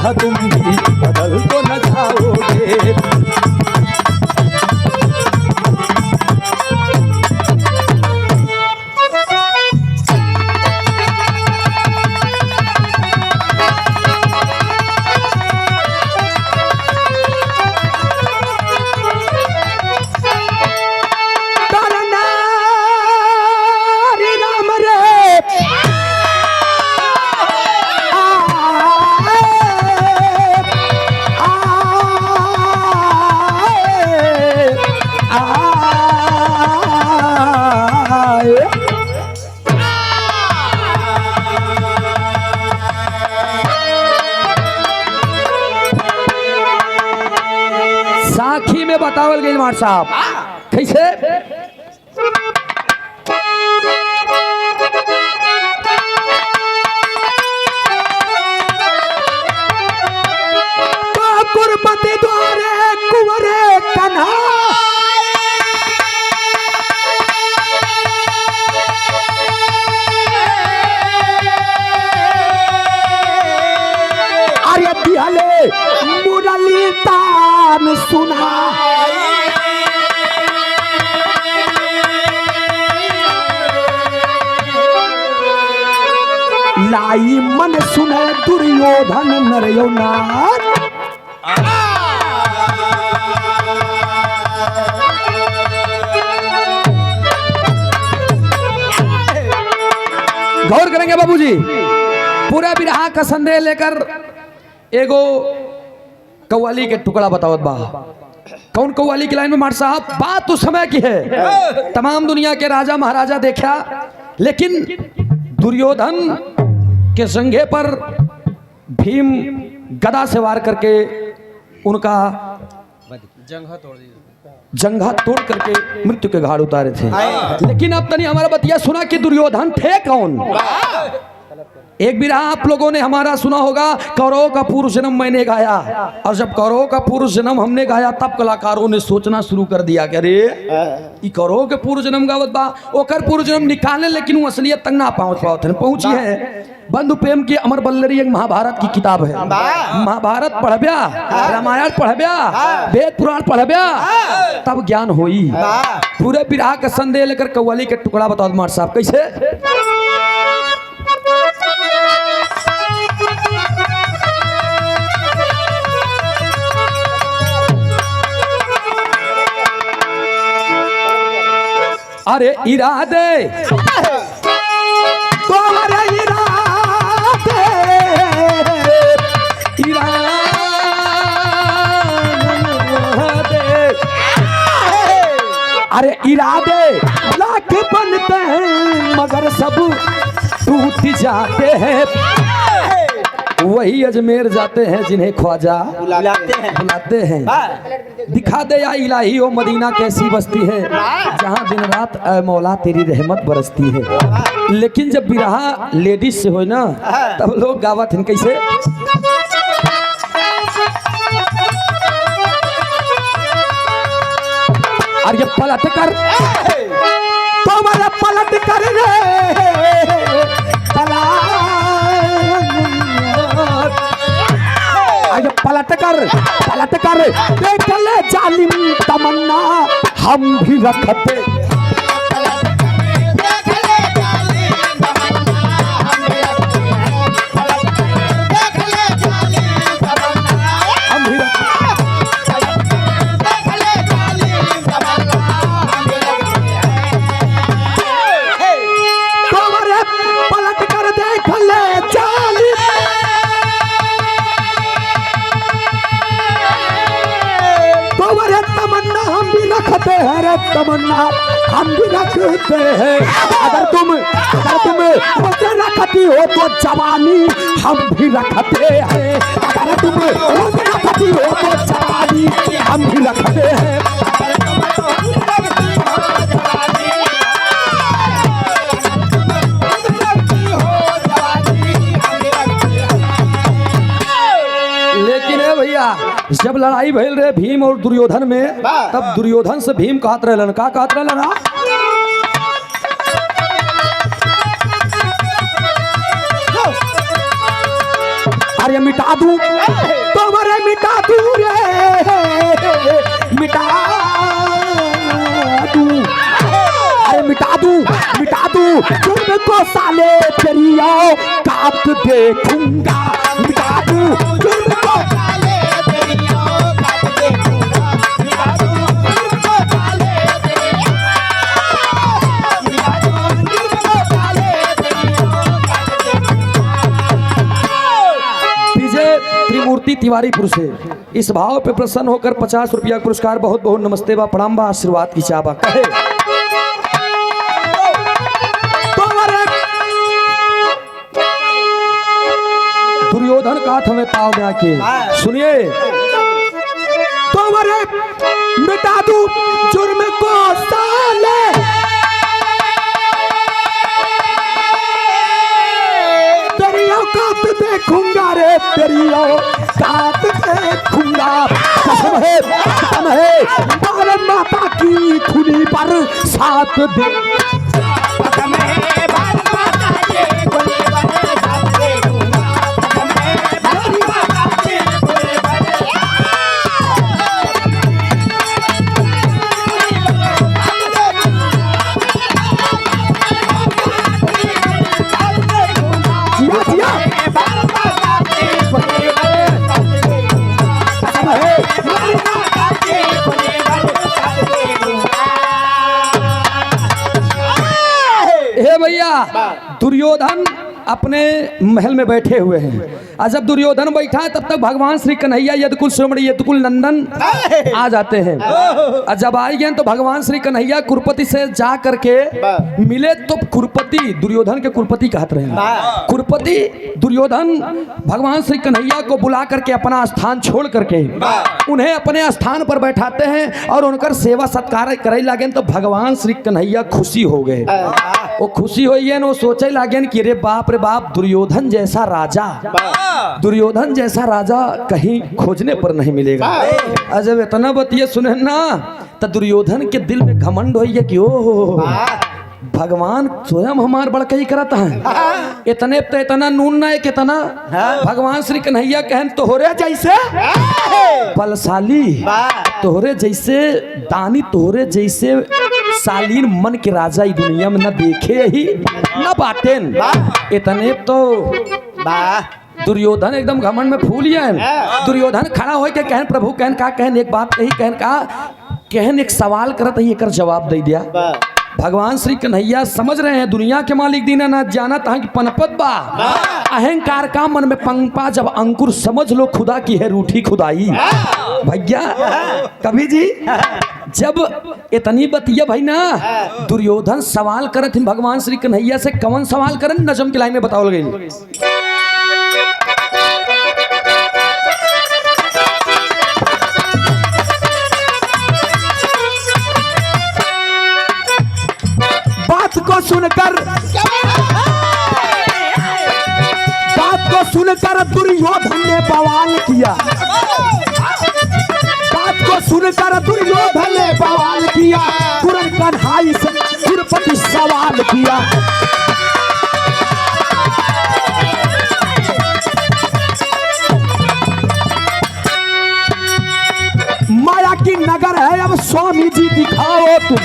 तरह तुम भी बदल तो न जाओगे। साखी में बतावल गई मार साहब कैसे कुरपति द्वारे कुंवरे कन्हा अरे बिहले मुरली तान सुना लाई मन सुने दुर्योधन नरयोनाथ। गौर करेंगे बाबूजी, पूरा बिरहा का संदेह लेकर एगो कव्वाली के टुकड़ा बतावत बा। कौन कव्वाली की लाइन में मार साहब? बात उस समय की है, तमाम दुनिया के राजा महाराजा देखा, लेकिन दुर्योधन के संगे पर भीम गदा से वार करके उनका जंघा तोड़ करके मृत्यु के घाट उतारे थे। लेकिन अब तनी हमारा बतिया सुना कि दुर्योधन थे कौन। एक बिरहा आप लोगों ने हमारा सुना होगा, कौरव का पूर्व जन्म मैंने गाया, और जब कौरव का पूर्व जन्म हमने गाया तब कलाकारों ने सोचना शुरू कर दिया कि अरे कौरव के पूर्व जन्म गावत बा, ओकर पूर्व जन्म निकाले, लेकिन वो असलियत तक ना पहुंची है। बंधु प्रेम की अमर बल्लरी एक महाभारत की किताब है। महाभारत पढ़ब्या, रामायण पढ़ब्या, वेद पुराण पढ़ब्या, तब ज्ञान होई। पूरे बिरहा का संदेह लेकर कव्वाली के टुकड़ा बताओ मार साहब कैसे। अरे इरादे तुम्हारे इरादे, अरे इरादे लाख बनते हैं मगर सब टूट जाते हैं। वही अजमेर जाते हैं जिन्हें ख्वाजा बुलाते हैं। दिखा दे या इलाही ओ मदीना कैसी बस्ती है, जहाँ दिन रात ऐ मौला तेरी रहमत बरसती है। लेकिन जब बिरहा लेडीज से हो ना, तब लोग गावत हैं कैसे। और ये पलट कर तुम्हारे पलट कर रे पलट कर देख ले जालिम तमन्ना हम भी रखते। तमन्ना हम भी रखते हैं। अगर तुम मुझे रखती हो तो जवानी हम भी रखते हैं। अगर तुम मुझे रखती हो तो जवानी हम भी रखते हैं। लेकिन है भैया, जब लड़ाई भइल रहे भीम और दुर्योधन में, तब दुर्योधन से भीम कहत रहे, का कहत रहे, अरे मिटा दूं तुम्हारे मिटा दूं रे मिटा दूं अरे मिटा दूं तुमको साले तेरी औकात देखूंगा मिटा दूं तुमको साले तेरी औकात देखूंगा मिटा दूं तुमको साले तेरी मिटा दूं तुमको साले तेरी औकात देखूंगा। विजय त्रिमूर्ति तिवारीपुर से इस भाव पे प्रसन्न होकर 50 रुपया पुरस्कार बहुत बहुत नमस्ते बा प्रणाम बा आशीर्वाद की चाबा कहे दुर्योधन का हमें पाव में आके सुनिए तुम्हारे मिटा दूं जुर्म को साले तेरी औकात देखूंगा रे तेरी औकात देखूंगा कसम है भारत माता की खुली पर साथ दे कसम है भारत माता की खुली पर साथ देखूंगा हे भैया दुर्योधन अपने महल में बैठे हुए हैं और जब दुर्योधन बैठा है तब तक भगवान श्री कन्हैया यदकुल श्रोमणी यदकुल नंदन आ जाते हैं और जब आए गए तो भगवान श्री कन्हैया कुरपति से जा करके मिले तो कुरपति दुर्योधन के कुरपति कहते रहे कुरपति दुर्योधन भगवान श्री कन्हैया को बुला करके अपना स्थान छोड़ करके उन्हें अपने स्थान पर बैठाते हैं और उनकर सेवा सत्कार करे लगे तो भगवान श्री कन्हैया खुशी हो गए वो खुशी हुई है वो सोचे लगे कि रे बाप दुर्योधन जैसा राजा कहीं खोजने पर नहीं मिलेगा। जब इतना बतिया सुने ना तो दुर्योधन के दिल में घमंड हो कि ओ भगवान स्वयं हमार बड़कई करता है इतने तो इतना नून ना है कितना भगवान श्री कन्हैया कहन तोहरे जैसे बलशाली तोहरे जैसे दानी तोहरे जैसे शालीन मन के राजा इस दुनिया में न देखे ही न बाटेन इतने तो दुर्योधन एकदम घमंड में फूल गया। दुर्योधन खड़ा हो के कहन प्रभु कहन का कहन एक बात कही कहन का कहन एक सवाल करत ही एक जवाब दे दिया। भगवान श्री कन्हैया समझ रहे हैं दुनिया के मालिक दीना ना जाना था कि पनपत बा अहंकार का मन में पंपा जब अंकुर समझ लो खुदा की है रूठी खुदाई भैया कभी जी जब इतनी बतिया भाई ना दुर्योधन सवाल करत भगवान श्री कन्हैया से कौन सवाल करन नजम की लाइन में बताओ गई। बात को सुनकर दुर्योधन ने बवाल किया बात को सुनकर दुर्योधन ने बवाल किया तुरंत कन्हैया से कुरपति सवाल किया माया की नगर है अब स्वामी जी दिखाओ तुम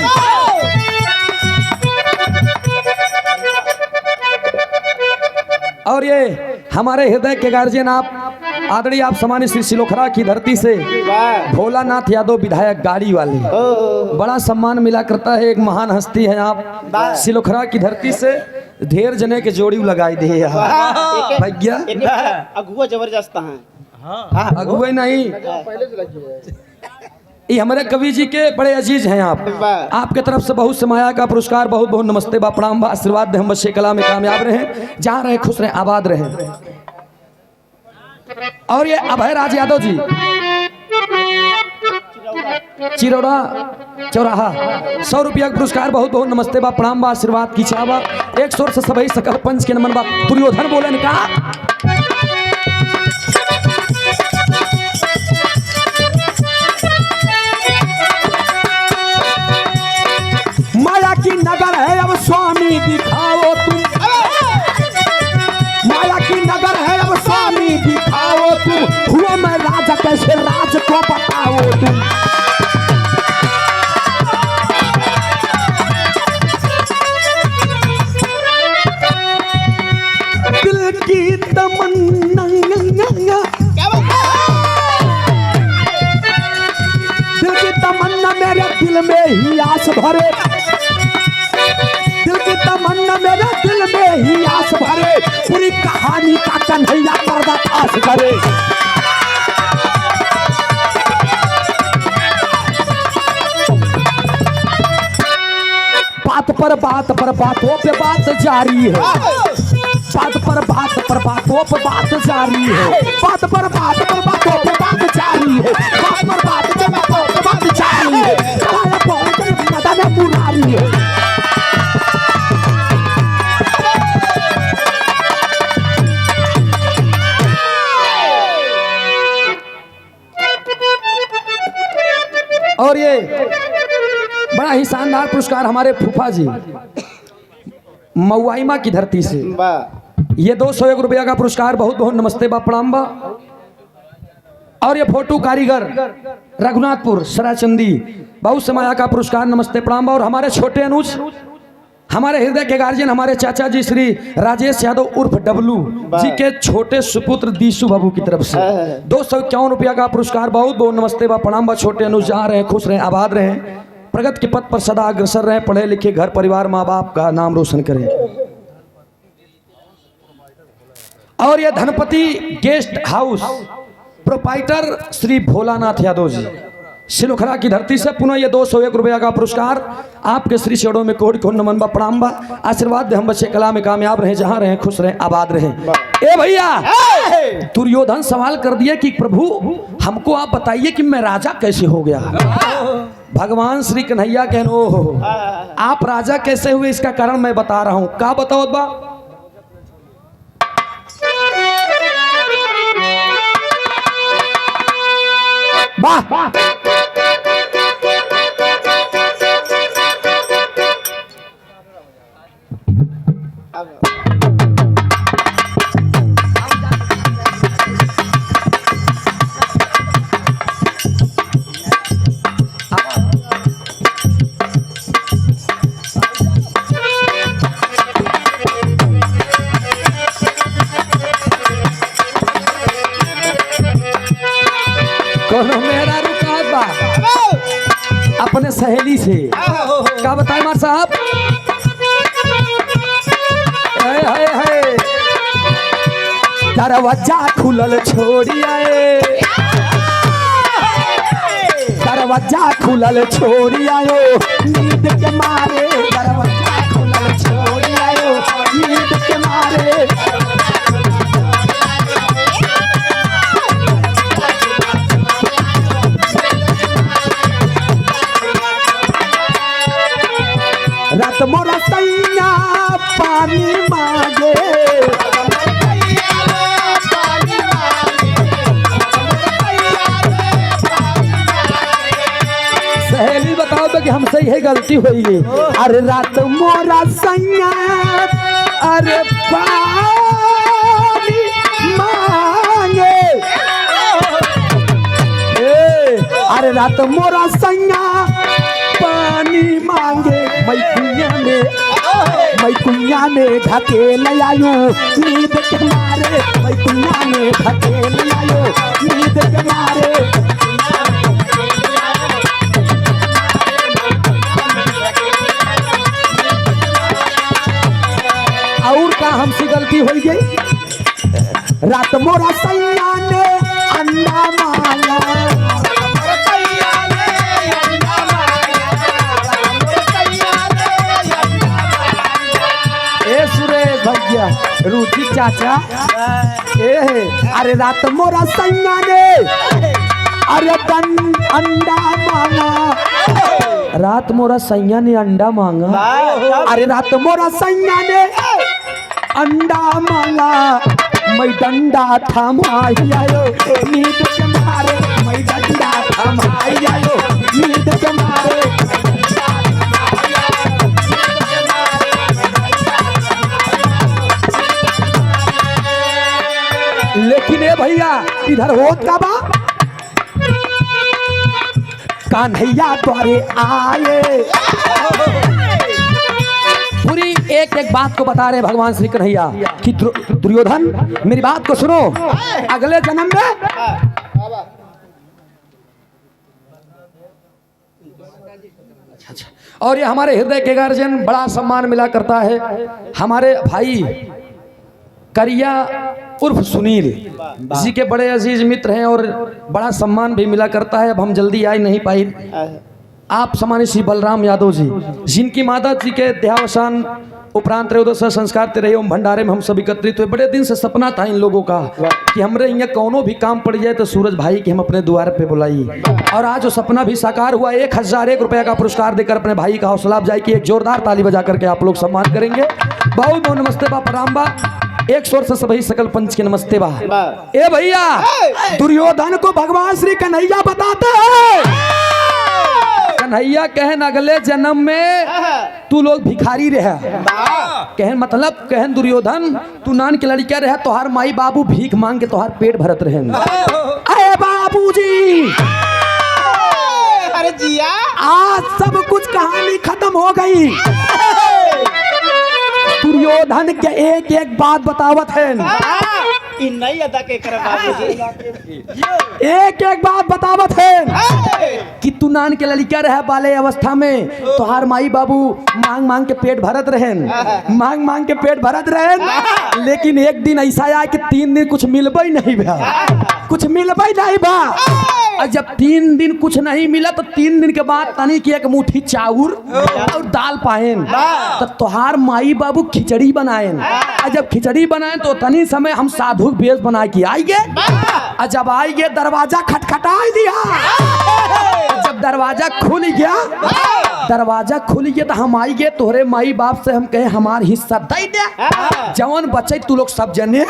और ये हमारे हृदय के गार्जियन आप आदरणीय आप सामान्य श्री सिलोखरा की धरती से भोलानाथ यादव विधायक गाड़ी वाले बड़ा सम्मान मिला करता है एक महान हस्ती है आप सिलोखरा की धरती से ढेर जने के जोड़ी लगाई दे भैया अगुआ जबरदस्त है अगुआ नहीं ये हमारे कवि जी के बड़े अजीज हैं आप आपके तरफ से बहुत समाया का पुरस्कार बहुत बहुत नमस्ते बा प्रणाम बा आशीर्वाद दे हम बच्चे कला में कामयाब रहे जहाँ रहे खुश रहे आबाद रहे। और ये अभय राज यादव जी चिरौड़ा चौराहा 100 रुपया पुरस्कार बहुत बहुत नमस्ते बा प्रणाम बा आशीर्वाद की चावा एक शोर से सभी सकल पंच के नमन बा दुर्योधन बोले का माया की नगर है अब स्वामी दिखाओ तुम माया की नगर है अब स्वामी दिखाओ कैसे राज को बताओ तुम। दिल की तमन्ना, दिल की तमन्ना मेरे दिल में ही आस भरे, दिल की तमन्ना मेरे दिल में ही आस भरे, पूरी कहानी का कन्हैया पर्दा आस करे। बात पर बातों पे बात जारी है, बात पर बातों पे बात जारी है, बात पर बातों पे बात जारी है, बात पर बातों पे बात जारी है, काया पहुंच मदन मुरारी है। और ये बड़ा ही शानदार पुरस्कार हमारे फूफा जी मऊआइमा की धरती से, ये 201 रुपया का पुरस्कार। बहुत बहुत नमस्ते बा, प्रणाम बा। और ये फोटो कारीगर रघुनाथपुर सराचंदी, बहुत समाया का पुरस्कार, नमस्ते प्रणाम बा। और हमारे छोटे अनुज, हमारे हृदय के गार्जियन, हमारे चाचा जी श्री राजेश यादव उर्फ डब्लू जी के छोटे सुपुत्र दीशु बाबू की तरफ से 251 रुपया का पुरस्कार। बहुत बहुत नमस्ते बा, प्रणाम बा। छोटे अनुज जा रहे हैं, खुश रहें, आबाद रहें, प्रगति के पथ पर सदा अग्रसर रहें, पढ़े लिखे, घर परिवार माँ बाप का नाम रोशन करें। और ये Dhanpati guest house proprietor Shri Bholanath Yadav ji Silokhara की धरती से पुनः ये 201 रुपया का पुरस्कार आपके श्री चरणों में कोटि कोटि नमन बा, प्रणाम बा। आशीर्वाद दे हम बच्चे कला में कामयाब रहे, जहां रहे खुश रहे, आबाद रहे। ए भैया, दुर्योधन सवाल कर दिया कि प्रभु हमको आप बताइए कि मैं राजा कैसे हो गया। भगवान श्री कन्हैया कहनो आप राजा कैसे हुए, इसका कारण मैं बता रहा हूं। का बताओ बा? वाह, मेरा रुका बा अपने सहेली से। क्या बताए मार साहब? दरवाजा खुलल छोड़ी आए, दरवाजा खुलल छोड़ी आयो, नींद के मारे दरवाजा खुलल छोड़ी आयो, नींद के मारे। रात मोरा सैया पानी मांगे, सहेली बताओ तो कि हमसे यही गलती हुई है। अरे रात मोरा सैया अरे पानी मांगे, अरे रात मोरा सैया पानी मांगे, मैं कुइया में ढकेल आयो, नींद के मारे मैं कुइया में ढकेल आयो, नींद के मारे। और का हमसे गलती हो गई? रात मोरा सैया ने अंडा मांगा, सुरेश भैया रुचि चाचा अरे रात मोरा सैया ने अरे अंडा मांगा, रात मोरा सैया ने अंडा मांगा, अरे रात मोरा सैया ने अंडा मांगा, मैं डंडा थमाई आयो, नींद के मारे मैं डंडा थमाई आयो, नींद के मारे। लेकिन ए भैया इधर होत का बा कान्हैया द्वारे आए। पूरी एक एक बात को बता रहे भगवान श्री कन्हैया कि दुर्योधन मेरी बात को सुनो, अगले जन्म में और ये हमारे हृदय के गार्जियन बड़ा सम्मान मिला करता है, हमारे भाई करिया उर्फ सुनील जी के बड़े अजीज मित्र हैं और बड़ा सम्मान भी मिला करता है। अब हम जल्दी आ नहीं पाए। आप सम्मानित श्री बलराम यादव जी, जिनकी माता जी के देहावसान उपरांत त्रयोदश संस्कार तेरे एवं भंडारे में हम सब एकत्रित हुए। बड़े दिन से सपना था इन लोगों का कि हमरे यहाँ कोनो भी काम पड़ जाए तो सूरज भाई के हम अपने द्वार पे बुलाइए, और आज वो सपना भी साकार हुआ। 1001 रुपये का पुरस्कार देकर अपने भाई का हौसला अफजाई की। एक जोरदार ताली बजा करके आप लोग सम्मान करेंगे। बहुत बहुत नमस्ते बा, प्रणाम बा, एक स्वर से सभी सकल पंच के नमस्ते बा। ए भैया, दुर्योधन को भगवान श्री कन्हैया बताते हैं। कन्हैया कहन अगले जन्म में तू लोग भिखारी रहे, कहन मतलब कहन दुर्योधन तू नान के लड़का रहे, तोहार माई बाबू भीख मांग के तोहार पेट भरत रहे। अरे बाबूजी, अरे जिया, आज सब कुछ कहानी खत्म हो गई। दुर्योधन के एक एक बात बतावत है, नहीं अदा के कर बाबूजी, एक एक बात बतावत है कि तू नान के लड़का रहे बाले अवस्था में, तोहार माई बाबू मांग मांग के पेट भरत रहेन, मांग मांग के पेट भरत रहेन। लेकिन एक दिन ऐसा आया कि 3 दिन कुछ मिलबा ही नहीं भा, कुछ मिलबा ही नहीं भा। और जब 3 दिन कुछ नहीं मिला तो 3 दिन के बाद तनी की एक मुट्ठी चाउर और दाल पाएन, तो तोहार माई बाबू खिचड़ी बनाएन। और जब खिचड़ी बनाए तो तनी समय हम साधु बेस बना के आई गए। और जब आई गए दरवाजा खटखटाई दिया। जब दरवाजा खुल गया, दरवाजा खुल गया तो हम आई गए तोहरे माई बाप से हम कहे हमार हिस्सा दे दे, जवन बचे तू लोग सब जने।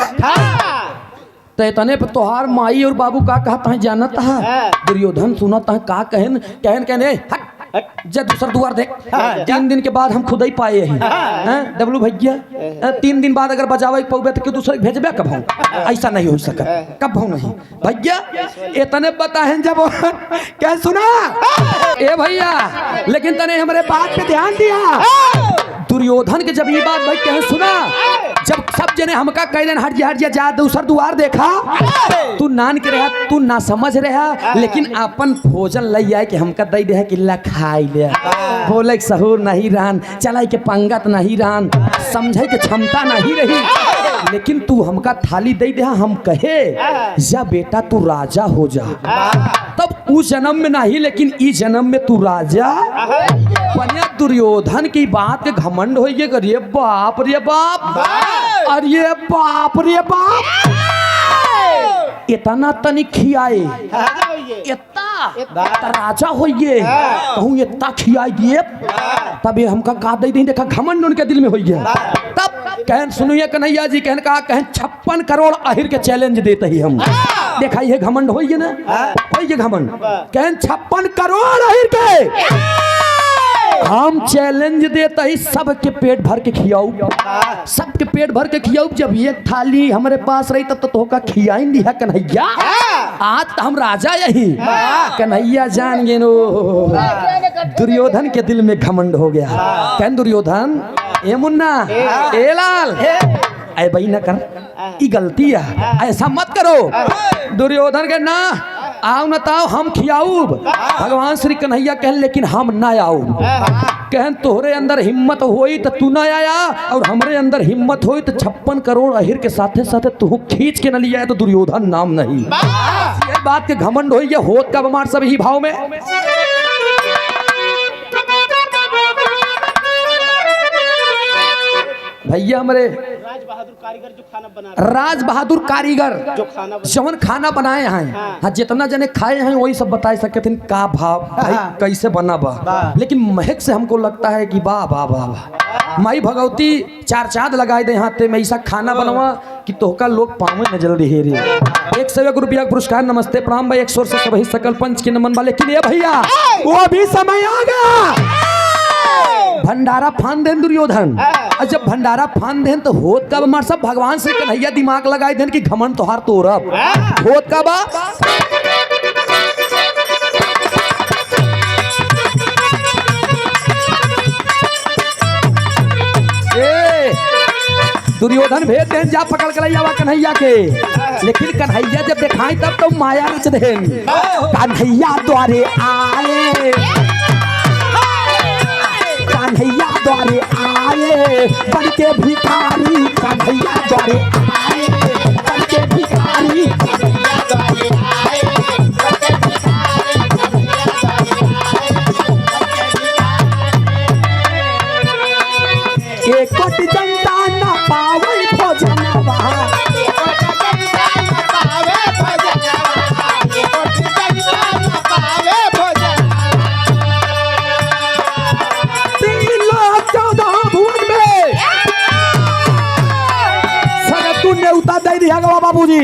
तो इतने पर तोहार माई और बाबू का कहता है जानत है। दुर्योधन सुनता है का कहन कहन कहने जा दूसरा द्वार देख। 3 दिन के बाद हम खुद ही पाए हैं डब्लू भैया। 3 दिन बाद अगर बजावे पौबे तो दूसरे भेजबे कब हूँ, ऐसा नहीं हो सका, कब हूँ नहीं भैया। इतने पता है जब क्या सुना ए भैया, लेकिन तने हमारे बात पे ध्यान दिया। दुर्योधन के जब ये बात भाई कह सुना, जब सब जने हमका कहलन हट जा जा दूसर द्वार देखा, तू नान के रहा, तू ना समझ रहा, लेकिन अपन भोजन लई आए कि हमका दई दे कि ला खाई ले। बोले सहूर नहीं रहन, चलाई के पंगत नहीं रहन, समझे के क्षमता नहीं रही, लेकिन तू हमका थाली दई दे। हम कहे जा बेटा तू राजा हो जा, तब उस जन्म में नहीं लेकिन इस जन्म में तू राजा बनिया। दुर्योधन की बात के घमंड हो गए, अरे बाप रे बाप, अरे बाप रे बाप, इतना तनी खियाए, इतना राजा होइए, कहूँ इतना खियाई दिए, तब ये हमका का दे दी। देखा घमंड उनके दिल में हो गया। तब कहन सुनिए कन्हैया जी, कहन कहा कहन 56 करोड़ अहिर के चैलेंज देते ही हम। देखा ये घमंड होइए ना, होइए घमंड। कहन 56 करोड़ अहिर के हम चैलेंज देता ही सबके पेट भर के खियाऊ, सबके पेट भर के खियाऊ। जब ये थाली हमारे पास रही तब तो का खियाई दिया कन्हैया, आज तो हम राजा यही। कन्हैया जान गए नो, दुर्योधन के दिल में घमंड हो गया। कहन दुर्योधन ए मुन्ना ए लाल ऐ भाई न कर, ये गलती है, ऐसा मत करो। दुर्योधन के ना आओ न ताओ हम खियाऊ। भगवान श्री कन्हैया कह लेकिन हम ना आओ। कहन तोहरे अंदर हिम्मत होई तो तू ना आया, और हमरे अंदर हिम्मत होई तो 56 करोड़ अहिर के साथे साथे तू खींच के न लिया तो दुर्योधन नाम नहीं। ये बात के घमंड होई, ये होत का बमार सब ही भाव में। भैया हमारे राज बहादुर कारीगर जो खाना बना, राज बहादुर कारीगर जवन खाना बनाए हैं, हाँ जितना जने खाए हैं वही सब बता सकते थे का भाव भाई कैसे बना बा। लेकिन महक से हमको लगता है कि वाह वाह वाह वाह, माई भगवती 4 चाँद लगाए दे हाथे में ऐसा खाना बनवा कि तोहका लोग पावे न जल्दी हेरे। 101 रुपया पुरस्कार नमस्ते प्रणाम भाई। 100 से सभी सकल पंच के नमन। लेकिन ये भैया वो भी समय आ गया, भंडारा फान देन दुर्योधन। और जब भंडारा फान देन तो होत का मार सब भगवान से कन्हैया दिमाग लगाए देन कि घमंड तोहार तोरब होत का बा। दुर्योधन भेज देन जा पकड़ के लैया कन्हैया के। लेकिन कन्हैया जब दिखाई तब तो माया रच देन। कन्हैया द्वारे आए, कन्हैया द्वारे आए बन के भिखारी, कन्हैया द्वारे आए बन के भिखारी। एक कोटि जनता न पावे भोजनवा, तीन लाख 14 भुवन में सगत तू न्योता दे दिया गवा बाबूजी।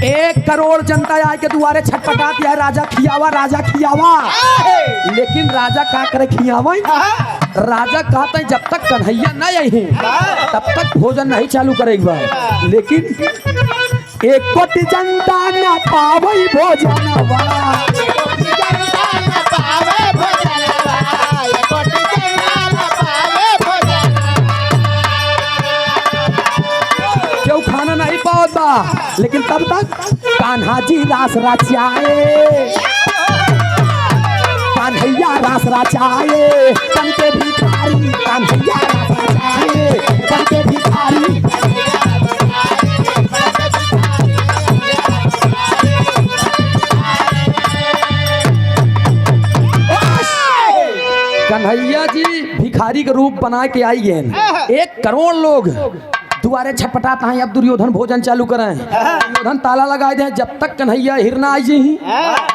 1 करोड़ जनता आए के दुआरे छटपटाती है, राजा खियावा, राजा खियावा। लेकिन राजा का करे खियावा? राजा कहता है जब तक कन्हैया न आई तब तक भोजन नहीं चालू करेगा। लेकिन 1 कोटि जनता न पावे भोजनवा, क्यों खाना नहीं पाता। लेकिन तब तक कान्हा जी रास रचाए, कन्हैया रास रचाए बन के भिखारी, कन्हैया रास रचाए बन के भिखारी। कन्हैया जी भिखारी का रूप बना के आई हैं। 1 करोड़ लोग दुआरे छटपटाता हैं। अब दुर्योधन भोजन चालू करें, दुर्योधन ताला लगाए दे। जब तक कन्हैया हिरना आई जी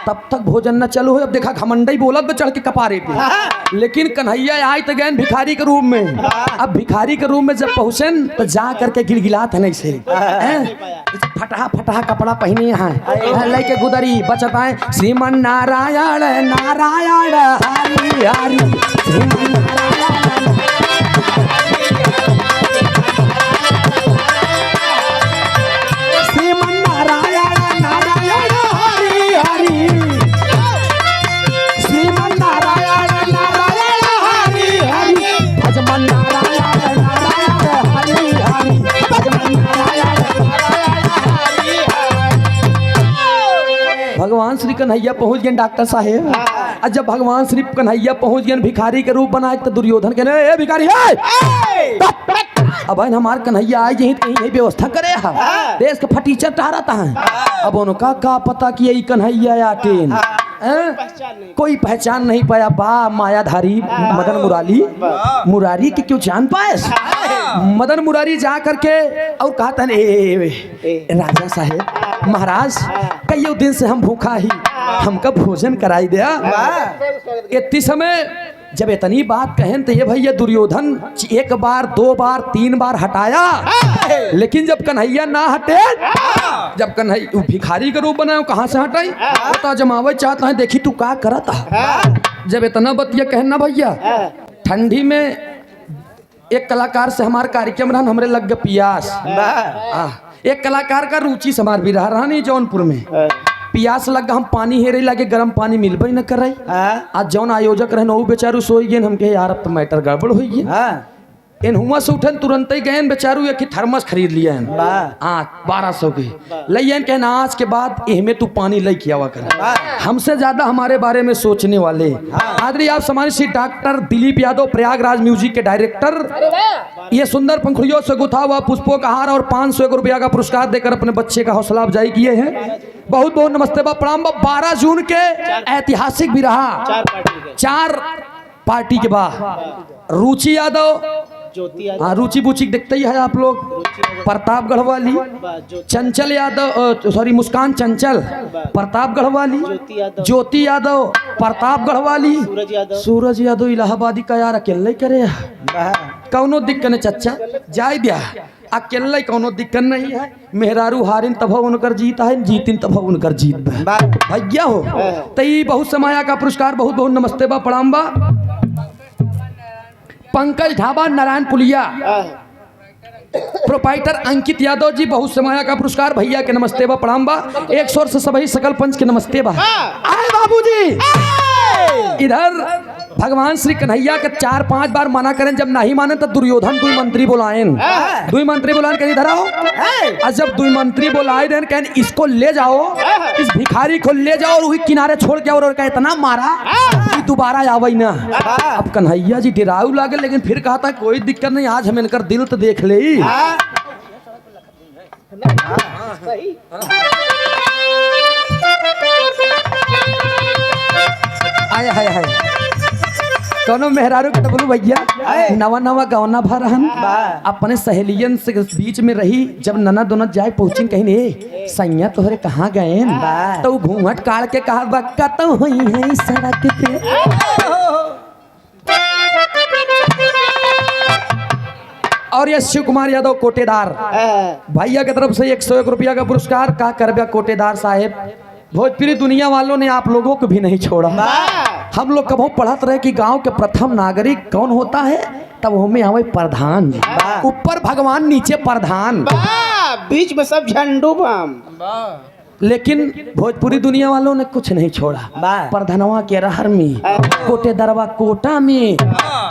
तब तक भोजन न चालू हो। अब देखा घमंडई बोलत में चढ़ के कपारे पे। लेकिन कन्हैया आई तो गए भिखारी के रूप में। अब भिखारी के रूप में जब पहुंचे तो जा करके गिलगिलात है नहीं से फटा फटा कपड़ा पहने हैं, लेके गुदरी बचताएं श्रीमन नारायण नारायण हरि हरि श्रीमन नारायण। भगवान श्री कन्हैया पहुंच गए डॉक्टर साहेब। और जब भगवान श्री कन्हैया पहुंच गए भिखारी के रूप बनाए तो दुर्योधन के ए भिखारी है अब हमारे कन्हैया आए यही कहीं व्यवस्था करे देश का फटीचर टहराता है। अब उनका का पता कि यही कन्हैया या टेन कोई पहचान नहीं पाया। बा मायाधारी मदन मुरारी, मुरारी की क्यों जान पाए? मदन मुरारी जा करके और कहता है राजा साहेब महाराज कई दिन से हम भूखा ही, हमका भोजन कराई दिया। इतनी समय जब इतनी बात कहें तो ये भैया दुर्योधन 1 बार 2 बार 3 बार हटाया। लेकिन जब कन्हैया ना हटे, जब कन्हैया भिखारी का रूप बनाया कहाँ से हटाई? तो जमावे चाहता है देखी तू का करता। जब इतना बतिया कहना भैया ठंडी में एक कलाकार से हमारे कार्यक्रम रहा, हमरे लग गए पियास। एक कलाकार का रुचि से हमार भी रहा नहीं जौनपुर में पियास लग हम पानी हेरे लगे गरम पानी मिलबे न कर। आज जौन आयोजक रहे वो बेचारू सोई गए। हमके यार अब तो मैटर गड़बड़ हो गई। इन हुआ से उठन तुरंत ही गए बेचारू एक थर्मस खरीद लिया है 1200 के लइयन के आज के बाद इहमे तू पानी ले के आवा कर। हमसे ज्यादा हमारे बारे में सोचने वाले आदरणीय आप सम्मानित श्री डॉक्टर दिलीप यादव प्रयागराज म्यूजिक के डायरेक्टर ये सुंदर पंखुड़ियों से गुथा हुआ पुष्पों का हार और 501 रुपया का पुरस्कार देकर अपने बच्चे का हौसला अफजाई किए हैं। बहुत बहुत नमस्ते बा प्रणाम। 12 जून के ऐतिहासिक भी रहा 4 पार्टी के बाद रुचि यादव रुचि बुची देखते ही है आप लोग, प्रतापगढ़ वाली चंचल यादव सॉरी मुस्कान चंचल प्रतापगढ़ वाली, ज्योति यादव प्रतापगढ़ वाली, सूरज यादव इलाहाबादी का यार अकेले करे कौनो दिक्कत नहीं चच्चा जाय दिया अकेले कौनो दिक्कत नहीं है। मेहरारू हारिन तब उनकर जीत है, जीतिन तब उनकर जीत भैया हो तई बहुत समाया का पुरस्कार बहुत बहुत नमस्ते बा प्रणाम बा। पंकज ढाबा नारायण पुलिया प्रोपाइटर अंकित यादव जी बहुत समाया का पुरस्कार भैया के नमस्ते बा प्रणाम बा। एक स्वर से सभी सकल पंच के नमस्ते बा। आए बाबूजी इधर भगवान श्री कन्हैया के 4-5 बार मना करें, जब नहीं माने तो दुर्योधन दुई मंत्री बुलाएं। दुई मंत्री बुलाएं कहीं इधर आओ, और जब दुई मंत्री बुलाए दें कहें इसको ले जाओ, इस भिखारी को ले जाओ और वही किनारे छोड़ के, और इतना मारा कि दोबारा आवे ना। अब कन्हैया जी डराऊ लागे, लेकिन फिर कहा था कोई दिक्कत नहीं, आज हम इनकर दिल तो देख ले। आया हाय हाय कौनो मेहरारू के बोलू भैया नवा नवा गौना भरहन अपने सहेलियन से बीच में रही, जब नना दोनों जाए पहुंची कहीं ने सैया तोहरे कहाँ गए, तो घूंघट काट के कहा बक्का तो हुई है सड़क पे। और ये शिव कुमार यादव कोटेदार भैया की तरफ से 101 रुपया का पुरस्कार। का करबा कोटेदार साहेब, भोजपुरी दुनिया वालों ने आप लोगों को भी नहीं छोड़ा। हम लोग कभी पढ़त रहे कि गांव के प्रथम नागरिक कौन होता है, तब हमें आवे प्रधान जी, ऊपर भगवान नीचे प्रधान, बीच में सब झंडू बम। लेकिन भोजपुरी दुनिया वालों ने कुछ नहीं छोड़ा। प्रधानवा के रहर में, कोटेदारवा कोटा में,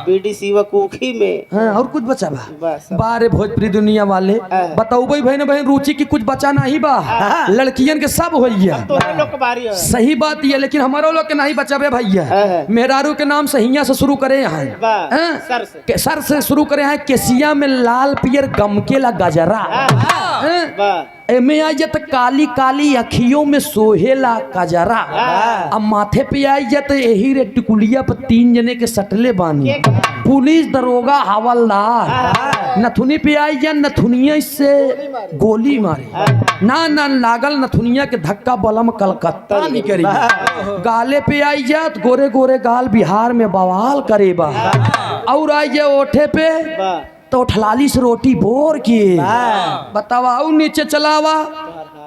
बीडीसी व कुखी में, हाँ, और कुछ बचा बा बस। बारे भोजपुरी दुनिया वाले बताओ भाई बहन बहन रुचि की कुछ बचा नहीं बा, लड़कियन के सब होइया। तो लोग के बारी है। सही बात ये, लेकिन हमारो लोग के नहीं बचावे भैया। मेहरारू के नाम सहिया से शुरू करे यहाँ, सर से सर से शुरू करे हैं, केसिया में लाल पियर गमकेला गजरा, एमे आई जत काली काली अखियों में सोहेला कजरा, अब माथे पे आई जत यही रे टिकुलिया पर 3 जने के सटले बानी, पुलिस दरोगा हवलदार, नथुनी पे आई जा नथुनिया से गोली मारे, ना ना लागल नथुनिया के धक्का बलम कलकत्ता निकरी, गाले पे आई जात गोरे गोरे गाल बिहार में बवाल करेबा, और आई जा ओठे पे तो ठलाली से रोटी बोर किए, बतावा नीचे चलावा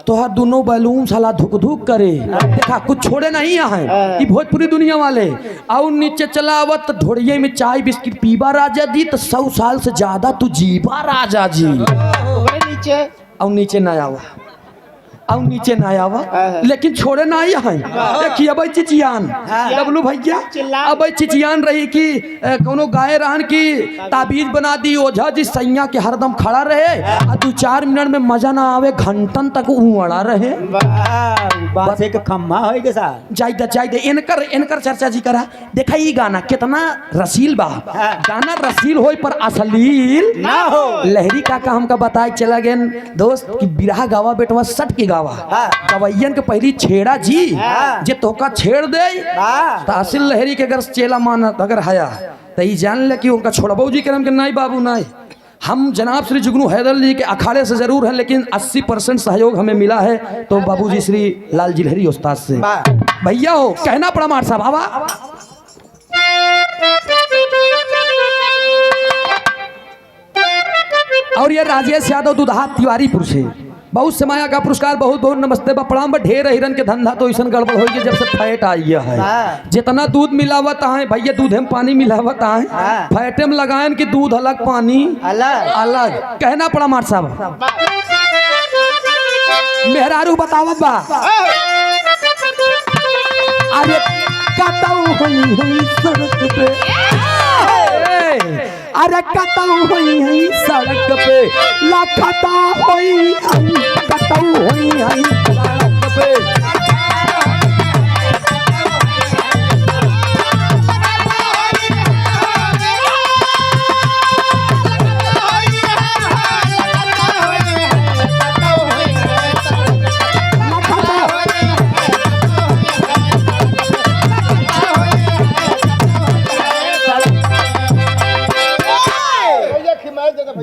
तो हर दोनों बैलून साला धुक धुक करे, देखा कुछ छोड़े नहीं यहाँ ये भोजपुरी दुनिया वाले। और नीचे चलावत ढोड़िए में चाय बिस्किट पीबा राजा जी, तो 100 साल से ज्यादा तू जीवा राजा जी। नीचे और नीचे ना आवा, और नीचे ना आवा, लेकिन छोड़े ना आई है। देखिए अब चिचियान डबलू भैया, अब चिचियान रही कि कोनो गाय रहन की ताबीज बना दी ओझा जी, सैया के हरदम खड़ा रहे, 2-4 मिनट में मजा ना आवे, घंटन तक उड़ा रहे। बात एक खम्मा होई के साथ जाय दे इनकर चर्चा जी करा। देखा ये गाना कितना रसील बा, गाना रसील होई पर अश्लील ना हो। लहरी काका हमका बताए चला गए दोस्त कि बिरहा गावा बेटवा सट के गावा, कवैयन के पहली छेड़ा जी, जे तोका छेड़ दे तहसील लहरी के अगर चेला मानत अगर हया तो ये जान ले कि उनका छोड़बू जी करम के नहीं बाबू नहीं। हम जनाब श्री जुगनू हैदर जी के अखाड़े से जरूर हैं, लेकिन 80% सहयोग हमें मिला है तो बाबूजी श्री लाल जी लहरी उस्ताद से। भैया हो कहना पड़ा मार साहब आवा। और ये राजेश यादव दुधा तिवारीपुर से बहुत समाया का पुरस्कार, बहुत बहुत नमस्ते बा प्रणाम। ढेर हिरन के धंधा तो ऐसा गड़बड़ हो गई जब से फैट आई है, जितना दूध मिलावत है भैया दूध में पानी मिलावत है, फैटे में लगायन कि दूध अलग पानी अलग कहना पड़ा मार साहब। मेहरारू बतावत बा अरे कतऊ हुई सड़क पे, अरे कतऊ हुई सड़क पे, लखता हुई कतऊ हुई सड़क पे।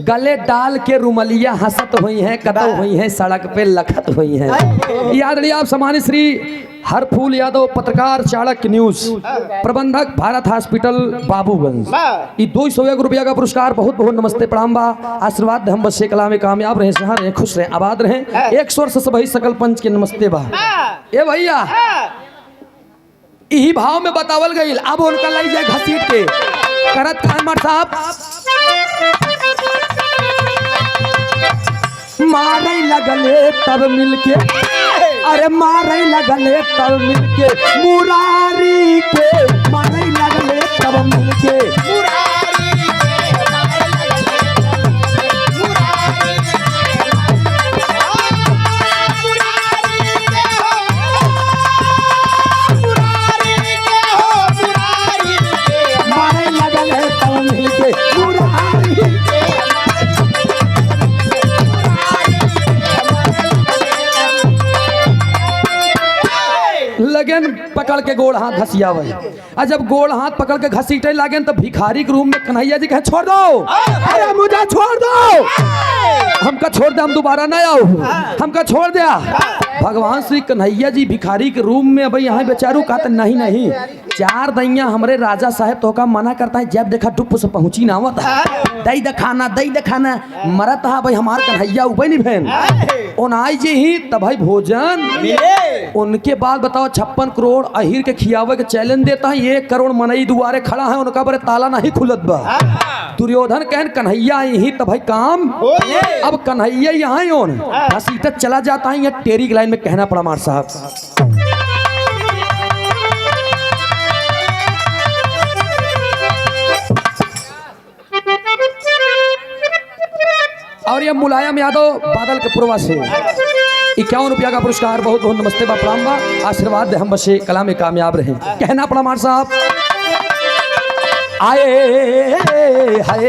गले डाल के रुमलिया हंसत हुई हैं, कतऊ हुई हैं सड़क पे लखत हुई हैं। याद रही आप सम्मानित श्री हरफूल यादव पत्रकार चाणक्य न्यूज प्रबंधक भारत हॉस्पिटल बाबूगंज, ये 201 रुपया का पुरस्कार। बहुत बहुत नमस्ते प्रणाम बा, आशीर्वाद हम बच्चे कला में कामयाब रहे, शहर रहे, खुश रहे, आबाद रहे। 1 स्वर से सभी सकल पंच के नमस्ते बा। ए भैया यही भाव में बतावल गई, अब उनका लाई जाए घसीट के करत खान साहब मारे लगले तब मिलके, अरे मारे लगले तब मिलके मुरारी के, मारे लगले तब मिलके मारे लगले तब मिलके मुरारी के। लगन पकड़ के गोड़ हाथ घसियावे, और जब गोड़ हाथ पकड़ के घसीटे लागेन तो भिखारी के रूम में कन्हैया जी कहे छोड़ दो, अरे मुझे छोड़ दो, हमका छोड़ दे, हम दोबारा ना आओ, हमका छोड़ दिया। भगवान श्री कन्हैया जी भिखारी के रूम में, भाई यहाँ बेचारू कहते नहीं नहीं, चार दैया हमारे राजा साहब तो का मना करता है, जब देखा डुप से पहुंची ना आवत दई दखाना दई दखाना मरत है भाई हमार कन्हैया उबे नहीं बहन ओनाई जी ही तब भाई भोजन। उनके बाद बताओ 56 करोड़ अहिर के खियावे के चैलेंज देता है, 1 करोड़ मनई दुआरे खड़ा है, उनका बड़े ताला नहीं खुलत बा। दुर्योधन कहन कन्हैया यही तब भाई काम, अब कन्हैया यहाँ ही ओन घसीटत चला जाता है, ये टेरी लाइन में कहना पड़ा मार साहब। और ये मुलायम यादव बादल के पूर्वा से 51 रुपया का पुरस्कार, बहुत बहुत नमस्ते बा प्रणाम बा, आशीर्वाद दे हम बसे कला में कामयाब रहे। कहना पड़ा मार साहब आए हाय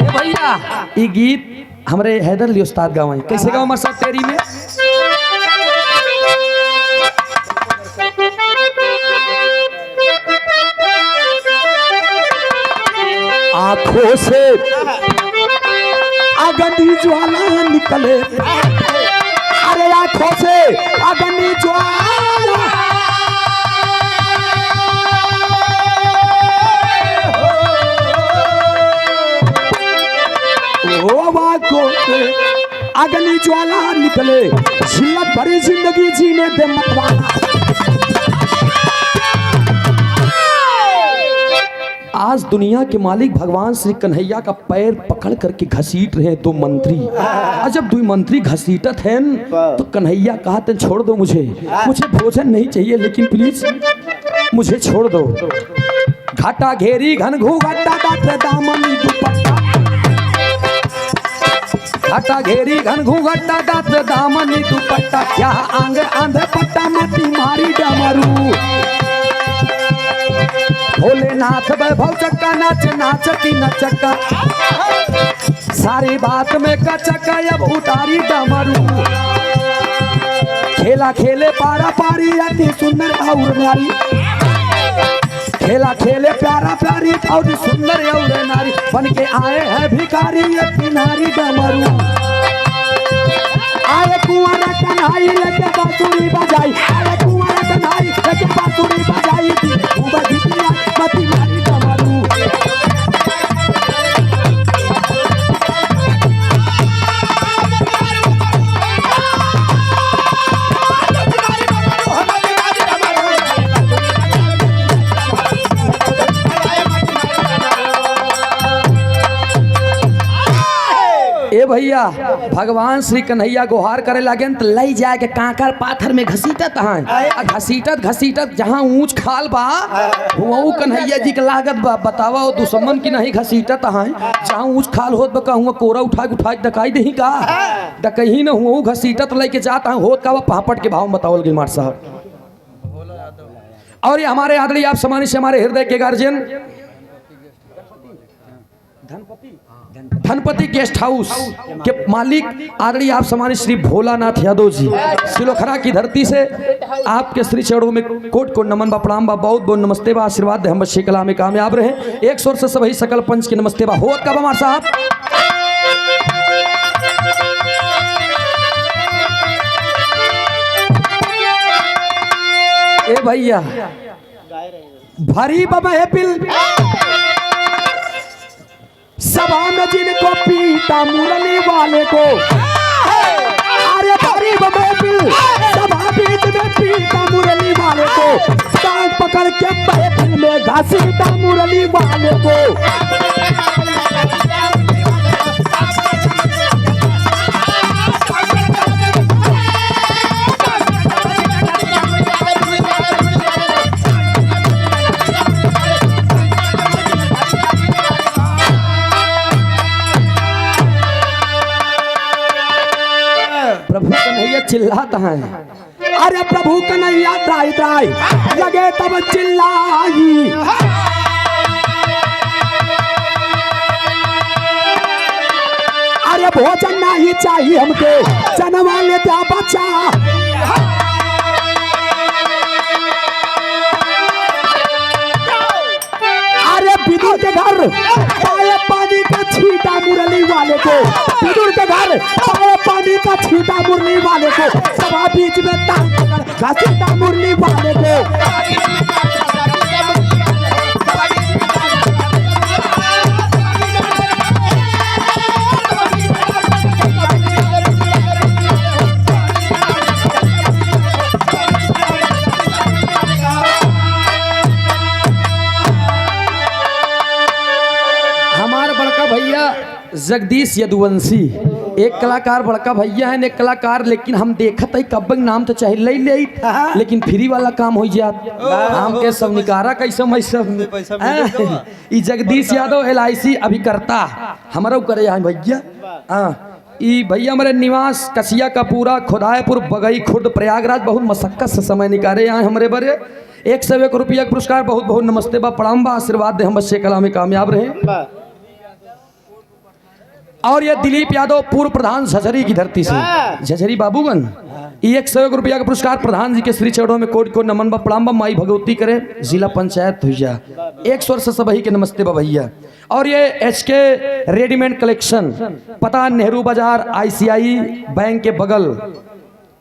भैया, ये गीत हमारे हैदर अली उस्ताद गावे, कैसे गाँव मार साहब तेरी में आंखों से अग्नि ज्वाला निकले, अरे आंखों से अग्नि ज्वाला, आंखों से अग्नि ज्वाला निकले, जिल्लत भरी जिंदगी जीने दे मतवाला। आज दुनिया के मालिक भगवान श्री कन्हैया का पैर पकड़ करके घसीट रहे हैं 2 मंत्री, और जब 2 मंत्री घसीटत हैं तो कन्हैया कहते छोड़ दो मुझे भोजन नहीं चाहिए, लेकिन प्लीज मुझे छोड़ दो। घाटा घेरी घन घूंघटा दात दामनी दुपट्टा, घाटा घेरी घन घूंघटा दात दामनी दुपट्टा, क्या आंग आंध पट्टा मती मारी डमरू, भोलेनाथ वैभव चक्का नाच नाच की नचक्का, सारी बात में कचक्का अब उतारी डमरू, खेला खेले पारा पारी अति सुंदर और नारी, खेला खेले प्यारा प्यारी और सुंदर और नारी, बन के आए हैं भिखारी अति नारी डमरू, आए कुंवर कन्हई लेके बांसुरी बजाई, आए कुंवर कन्हई लेके बांसुरी बजाई थी, मती मारी डमरू। ए भैया भगवान श्री कन्हैया गुहार करे लगे तो लई जाए के कांकर पाथर में घसीटत हैं, घसीटत घसीटत जहाँ ऊंच खाल बा वहाँ कन्हैया जी के लागत बा, बतावा वो दुश्मन की नहीं घसीटत हैं, जहाँ ऊंच खाल होत बा कहूँ कोरा उठा के दकाई दही का दकही न हुआ घसीटत लेके जाता है होत का वह पापड़ के भाव बतावल गई मार साहब। और ये हमारे आदरणीय आप समानी से हमारे हृदय के गार्जियन धनपति गेस्ट हाउस के मालिक आदरणीय आप समानी श्री भोलानाथ यादव जी, सिलोखरा की धरती से आपके श्री चरणों में कोट कोट नमन बा प्रणाम बा, बहुत बहुत नमस्ते बा, आशीर्वाद दे हम बच्चे कला में कामयाब रहे। एक स्वर से सभी सकल पंच के नमस्ते बा होत का बमार साहब। ए भैया भरी बबा है पिल सभा में जिनको पीटा मुरली वाले को, अरे भारी बबिल सभा बीच में पीटा मुरली वाले को, टांग पकड़ के महफिल में घसीटा मुरली वाले को, चिल्लाता है। अरे प्रभु कन्हैया त्राई त्राई लगे तब चिल्लाई। अरे भोजन नहीं चाहिए हमके जनवा ले त्या बच्चा। अरे विदुर के घर पाए पानी का छींटा मुरली वाले को, विदुर के घर पाए पानी का छींटा मुरली वाले को, सभा बीच में घसीटा मुरली वाले को। हमारा बड़का भैया जगदीश यदुवंशी एक कलाकार बड़का भैया है, एक कलाकार, लेकिन हम देखत है कब नाम तो चाहे ले ले, लेकिन फ्री वाला काम हो जात। हम के सब निकारा कैसे मैं सब ई जगदीश यादव LIC अभिकर्ता हमारा करे यहाँ भैया। ई भैया हमारे निवास कसिया का पूरा खुदायपुर बगई खुर्द प्रयागराज बहुत मशक्कत से समय निकाले यहाँ हमारे बड़े 101 रुपया का पुरस्कार। बहुत बहुत नमस्ते बा प्रणाम बा, आशीर्वाद दे हम बच्चे कला में कामयाब रहे। और ये दिलीप यादव पूर्व प्रधान झझरी की धरती से, झझरी बाबूगन, 101 रुपया का पुरस्कार प्रधान जी के श्री चरणों में कोटि कोटि नमन बा प्रणाम बा। माई भगवती करे जिला पंचायत हुआ 100 वर्ष सबही के नमस्ते बा भैया। और ये HK रेडीमेड कलेक्शन, पता नेहरू बाजार ICI बैंक के बगल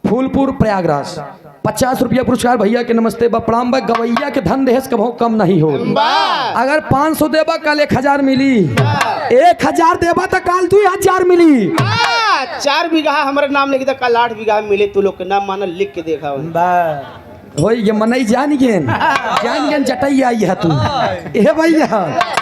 फूलपुर प्रयागराज, 50 रुपया पुरस्कार भैया के नमस्ते बा प्रणाम बा। गवैया के धन देश कभो कम नहीं हो। अगर 500 देबा कल 1000 मिली, 1000 देबा तो कल 2000 मिली। 4 बीघा हमारे नाम लिखी था, कल 8 बीघा मिले। तू लोग के नाम माना लिख के देखा हो ये मनई जान गेन जटई आई है तू। ए भैया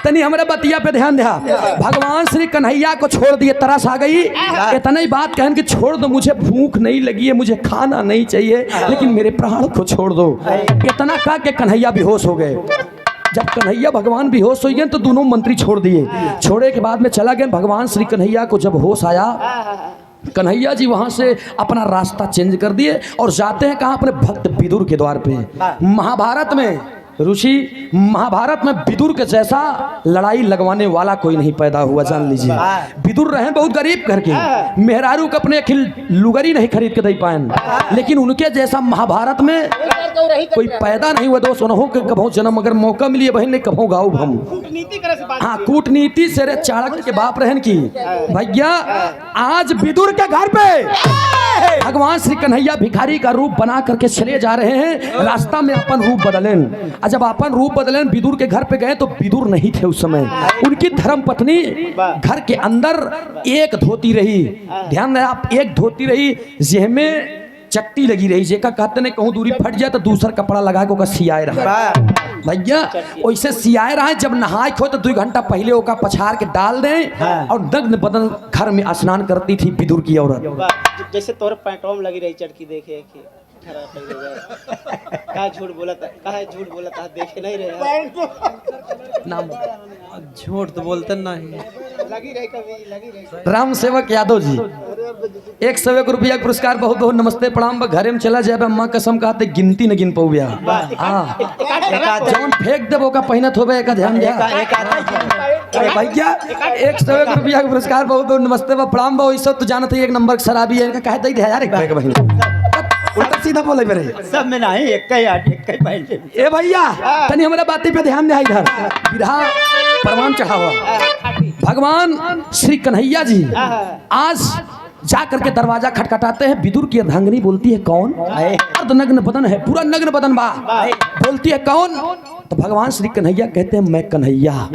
तनी हमारे बतिया पे ध्यान दे। भगवान श्री कन्हैया को छोड़ दिए, तरस आ गई, इतना ही बात कहन कि छोड़ दो, मुझे भूख नहीं लगी है, मुझे खाना नहीं चाहिए, लेकिन मेरे प्राण को छोड़ दो। इतना कह के कन्हैया बेहोश हो गए। जब कन्हैया भगवान बेहोश हो गए तो दोनों मंत्री छोड़ दिए। छोड़े के बाद में चला गया। भगवान श्री कन्हैया को जब होश आया, कन्हैया जी वहां से अपना रास्ता चेंज कर दिए और जाते हैं कहाँ, अपने भक्त विदुर के द्वार पे। महाभारत में ऋषि, महाभारत में विदुर के जैसा लड़ाई लगवाने वाला कोई नहीं पैदा हुआ, जान लीजिए। विदुर रहे बहुत गरीब घर के, मेहरारू को अपने अखिल लुगरी नहीं खरीद के दे पाए, लेकिन उनके जैसा महाभारत में कोई पैदा नहीं हुआ। दोस्त उन्हों के कभो जन्म अगर मौका मिली बहन ने कभो गाँव हम। हाँ, कूटनीति से रे चाणक्य के बाप रहन की भैया। आज विदुर के घर पे भगवान श्री कन्हैया भिखारी का रूप बना करके चले जा रहे हैं। रास्ता में अपन रूप बदलें, जब अपन रूप बदलें विदुर के घर पे गए तो विदुर नहीं थे उस समय। उनकी धर्म पत्नी घर के अंदर एक धोती रही, ध्यान दें आप, एक धोती रही जिसमें चट्टी लगी रही, जेका कहते ने कहूँ दूरी फट जाए तो दूसरा कपड़ा लगा के ओका सियाए रहा भैया। वैसे सियाए रहा। जब नहाए खो तो 2 घंटा पहले ओका पछाड़ के डाल दें और नग्न बदन घर में स्नान करती थी विदुर की औरत। जैसे तोरे पैंटोम लगी रही चटकी देखे कहा झूठ बोला था, कहा झूठ बोला था, देखे नहीं रहे नाम झूठ तो बोलते नहीं। लगी रही कभी, लगी रही। राम सेवक यादव जी 101 रुपया पुरस्कार। बहुत बहुत नमस्ते प्रणाम। घरे में चला जाए, अम्मा कसम कहते गिनती न गिन पौया। हाँ, जौन फेंक देबो का पहिनत होबे का ध्यान दे भैया। 101 रुपया का पुरस्कार। बहुत बहुत नमस्ते प्रणाम। वैसे तो जानत है 1 नंबर शराबी है, कह दे यार एक बहन उल्टा सीधा बोले मेरे सब में नहीं, एक पहले। ए भैया तनी हमारा बातें पे ध्यान दे। इधर विधा परमान चढ़ावा भगवान श्री कन्हैया जी आज जा करके दरवाजा खटखटाते हैं। विदुर की अर्धांगिनी बोलती है कौन? अर्ध नग्न बदन है, पूरा नग्न बदन बा। बोलती है कौन? तो भगवान श्री कन्हैया कहते हैं मैं कन्हैया।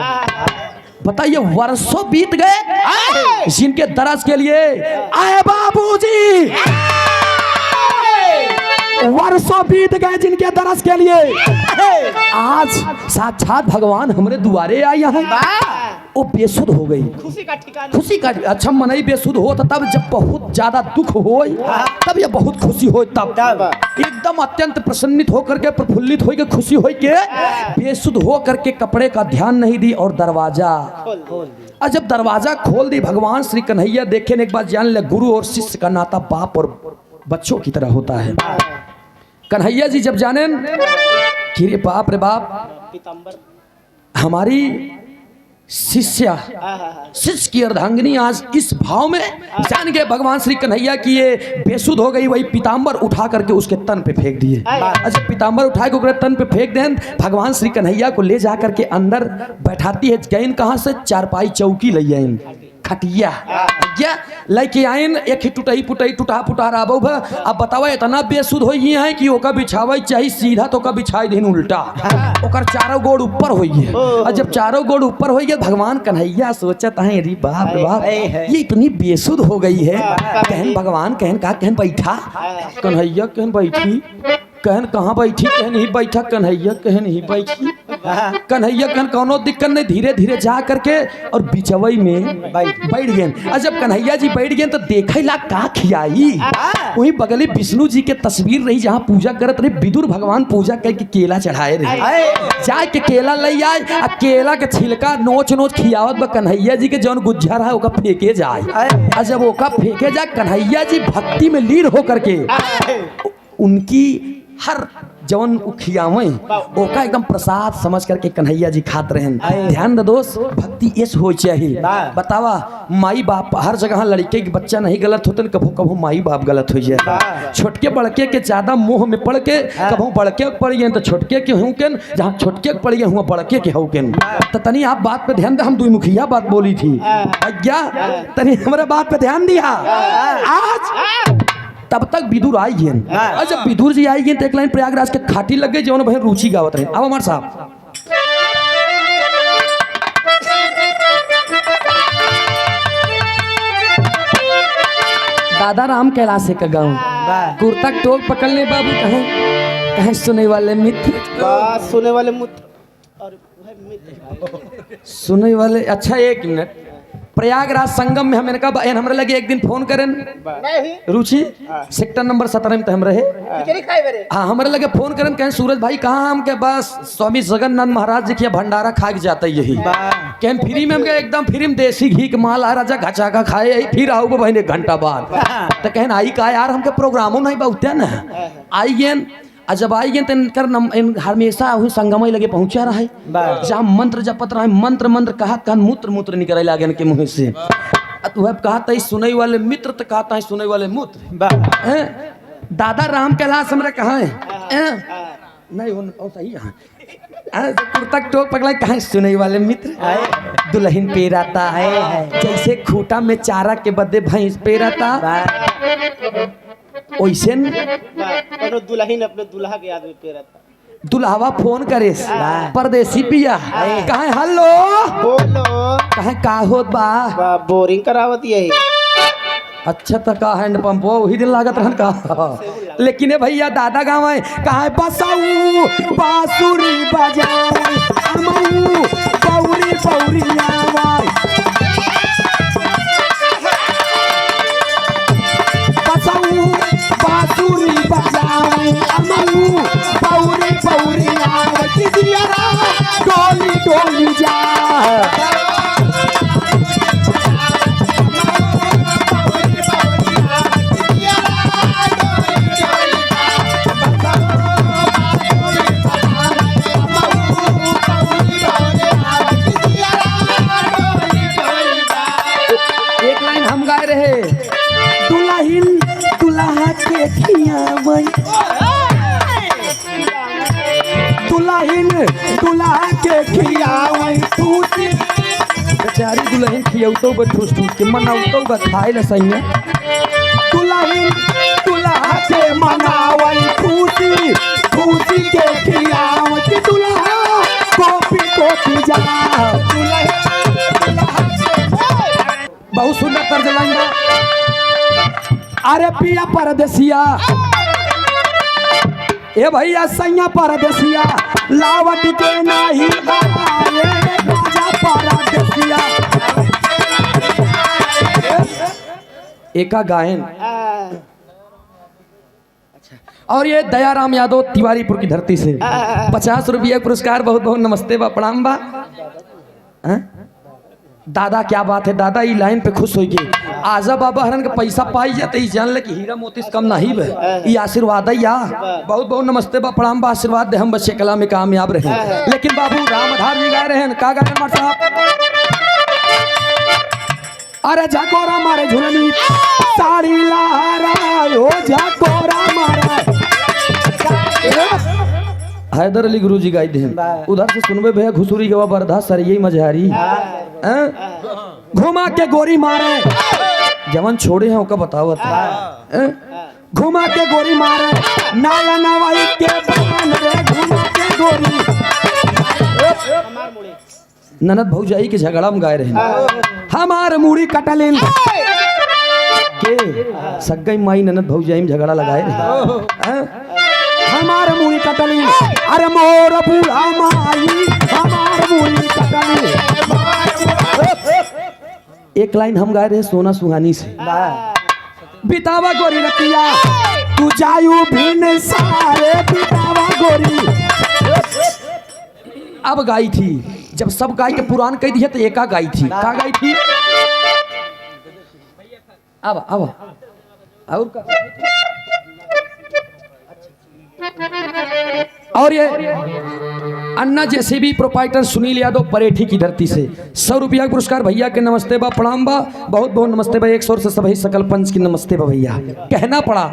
बताइए वर्षों बीत गए जिनके दरस के लिए आए बाबूजी, वर्षों बीत गए जिनके दरस के लिए आज साक्षात भगवान हमारे दुआरे आए हैं। वो बेसुध हो गई, खुशी का ठिकाना, खुशी का अच्छा मनई बेसुध हो तो तब जब बहुत ज्यादा दुख हो तब ये बहुत खुशी हो, तब एकदम अत्यंत प्रसन्नित होकर के प्रफुल्लित हो के खुशी हो के बेसुध हो करके कपड़े का ध्यान नहीं दी और दरवाजा और जब दरवाजा खोल दी भगवान श्री कन्हैया देखे ने एक बात जान ले, गुरु और शिष्य का नाता बाप और बच्चों की तरह होता है। कन्हैया जी जब जाने कि रे बाप पीताम्बर। हमारी शिष्या शिष्य की अर्धांगिनी आज इस भाव में जान के भगवान श्री कन्हैया की ये बेसुध हो गई, वही पीताम्बर उठा करके उसके तन पे फेंक दिए। अच्छा पीताम्बर उठा के उसके तन पे फेंक दें, भगवान श्री कन्हैया को ले जा करके अंदर बैठाती है। गईन कहाँ से? चारपाई चौकी ले आइन, खटिया क्या लेके आइन, एक ही टूटही पुटही टूटा फुटा राबो भा। अब बतावा इतना बेसुध हो गई है कि ओका बिछावा चाहिए सीधा तो का बिछाई दिन उल्टा, ओकर चारों गोड़ ऊपर हो गई। और जब चारों गोड़ ऊपर हो गए भगवान कन्हैया सोचत है अरे बाप रे बाप ये इतनी बेसुध हो गई है। कहन भगवान कहन का कहन बैठा, कन्हैया कहन बैठी, कहन कहाँ बैठी, कहन ही बैठा, कन्हैया कहन ही बैठी, कन्हैया कहन कोनो दिक्कत नहीं, धीरे धीरे जा करके और बिचवई में बैठ गए। और जब कन्हैया जी बैठ गए तो देखे ला का खियाई, वही बगले विष्णु जी के तस्वीर रही जहाँ पूजा करत रहे। विदुर भगवान पूजा करके केला चढ़ाए रहे, जाए के केला ले आए आ केला के छिलका नोच नोच खियावत बा कन्हैया जी के जौन गुज्जा रहा ओका फेंके जाए। और जब ओका फेंके जाए कन्हैया जी भक्ति में लीन होकर के उनकी हर जवन खियावे ओका एकदम प्रसाद समझ करके कन्हैया जी खाते रहे। ध्यान दे दोस्त, भक्ति ऐसे हो चाहिए। बतावा माई बाप हर जगह लड़के के बच्चा नहीं गलत होते, कभो कभो माई बाप गलत हो जाए। छोटके बड़के के ज्यादा मोह में पड़ के कभो बड़के पड़ गए तो छोटके के हूँ के, जहाँ छोटके पड़ गए हुआ बड़के के हो के। तो तनी आप बात पे ध्यान दे, हम दुमुखिया बात बोली थी क्या, तनी हमारे बात पे ध्यान दिया। आज तब तक विदुर आई गए, और जब विदुर जी आई गए तो एक लाइन प्रयागराज के खाटी लग गई जो भाई रुचि गावत रहे। अब हमारे साहब दादा राम कैलाश का गाँव कुर्ता टोक पकड़ने बाबू कहें कहें सुने वाले मित्र, सुने वाले मित्र और सुने वाले। अच्छा एक मिनट, प्रयागराज संगम में हमने कहा हमारे लगे एक दिन फोन करें रुचि सेक्टर नंबर 17 में तो हम रहे। हाँ हमारे लगे फोन करें कहें सूरज भाई कहाँ हम के बस स्वामी जगन्नाथ महाराज जी के भंडारा खा के जाता है यही कहें फ्री में हम एकदम फ्री में देसी घी के माल आ राजा घचा का खाए फिर आओगे भाई 1 घंटा बाद। तो कहें आई का यार हमके प्रोग्रामों नहीं बहुत है ना आई गेन। और जब आई गए तो हमेशा संगम लगे पहुंचा रहा है जहाँ मंत्र जपत रहा है, मंत्र मंत्र कहा कहन मूत्र मूत्र निकले लागे के मुँह से। वह कहता है सुनई वाले मित्र तो कहता है सुनई वाले मूत्र। दादा राम कैलाश हमारे कहाँ है नहीं वो सही है कुर्ता टोक पकड़ा कहाँ सुनई वाले मित्र दुल्हन पेराता है जैसे खूटा में चारा के बदले भैंस पेराता वैसे दुल्हन अपने दुल्हा के याद में पेराता। दुल्हावा फोन करे परदेसी पिया कहे हेलो बोलो कहे का होत बा बोरिंग करावत यही। अच्छा तो का हैंडपंप वही दिन लागत रहन का। लेकिन भैया दादा गाँव है कहा बसाऊ बांसुरी बजाओ अमऊ पौरी पौरी आवाज बसाऊ बांसुरी बजाओ अमऊ पौरी पौरी आवाज दियारा डोली डोली जा दुल्हन दुल्हा के खियावई दुल्हन दुल्हा के खियावई टूटी बेचारी दुल्हन खियौतो बा ठूस ठूस के मनावतो बा खाए ला सही है। दुल्हन दुल्हा के मनावई टूटी टूटी के खियावई दुल्हा कॉपी कॉपी जा बहुत सुंदर तर्ज लाइन बा। अरे पिया परदेसिया ए भैया सैया परदेसिया लावट के नाही आए राजा परदेसिया एका गायन। और ये दयाराम यादव तिवारीपुर की धरती से 50 रुपया पुरस्कार बहुत बहुत नमस्ते बा प्रणाम बा। दादा क्या बात है दादा ये लाइन पे खुश हो गई आजा बाबा हरन का पैसा पाई जाते ही जान ले कि हीरा मोती से कम नहीं बे। ये आशीर्वाद है या बहुत बहुत नमस्ते बा प्रणाम बा आशीर्वाद दे हम बच्चे कला में कामयाब रहे। लेकिन बाबू रामधार जी गा रहे हैं का गा रहे हैं साहब? अरे झकोरा मारे झुलनी साड़ी लहरायो झकोरा मारे। हैदर अली गुरु जी गाई दे उधर से सुनबे भैया घुसुरी गवा बरधा सर यही मझारी घुमा के गोरी मारे जवन छोड़े हैं ओका बतावत घुमा के गोरी मारे नाया नवाई के बहन रे घुमा के गोरी। ननद भौजाई के झगड़ा में गाए रहे हमार मुड़ी कटलिन के सगाई माई ननद भौजाई में झगड़ा लगाए रहे हमार मुड़ी कटलिन। अरे मोर बूढ़ा माई हमार मुड़ी कटलिन। एक लाइन हम गाए रहे सोना सुहानी से बितावा गोरी रतिया तू जायू भिन सारे बितावा गोरी। अब गाई थी जब सब गाय के पुराण कह दिए तो एका गाई थी का गाई थी अब और का और ये अन्ना जैसे भी प्रोपाइटर सुनील यादव परेठी की धरती से 100 रुपया का पुरस्कार भैया के नमस्ते बा प्रणाम बा बहुत बहुत नमस्ते बा 100 से सभी सकल पंच की नमस्ते बा भैया कहना पड़ा।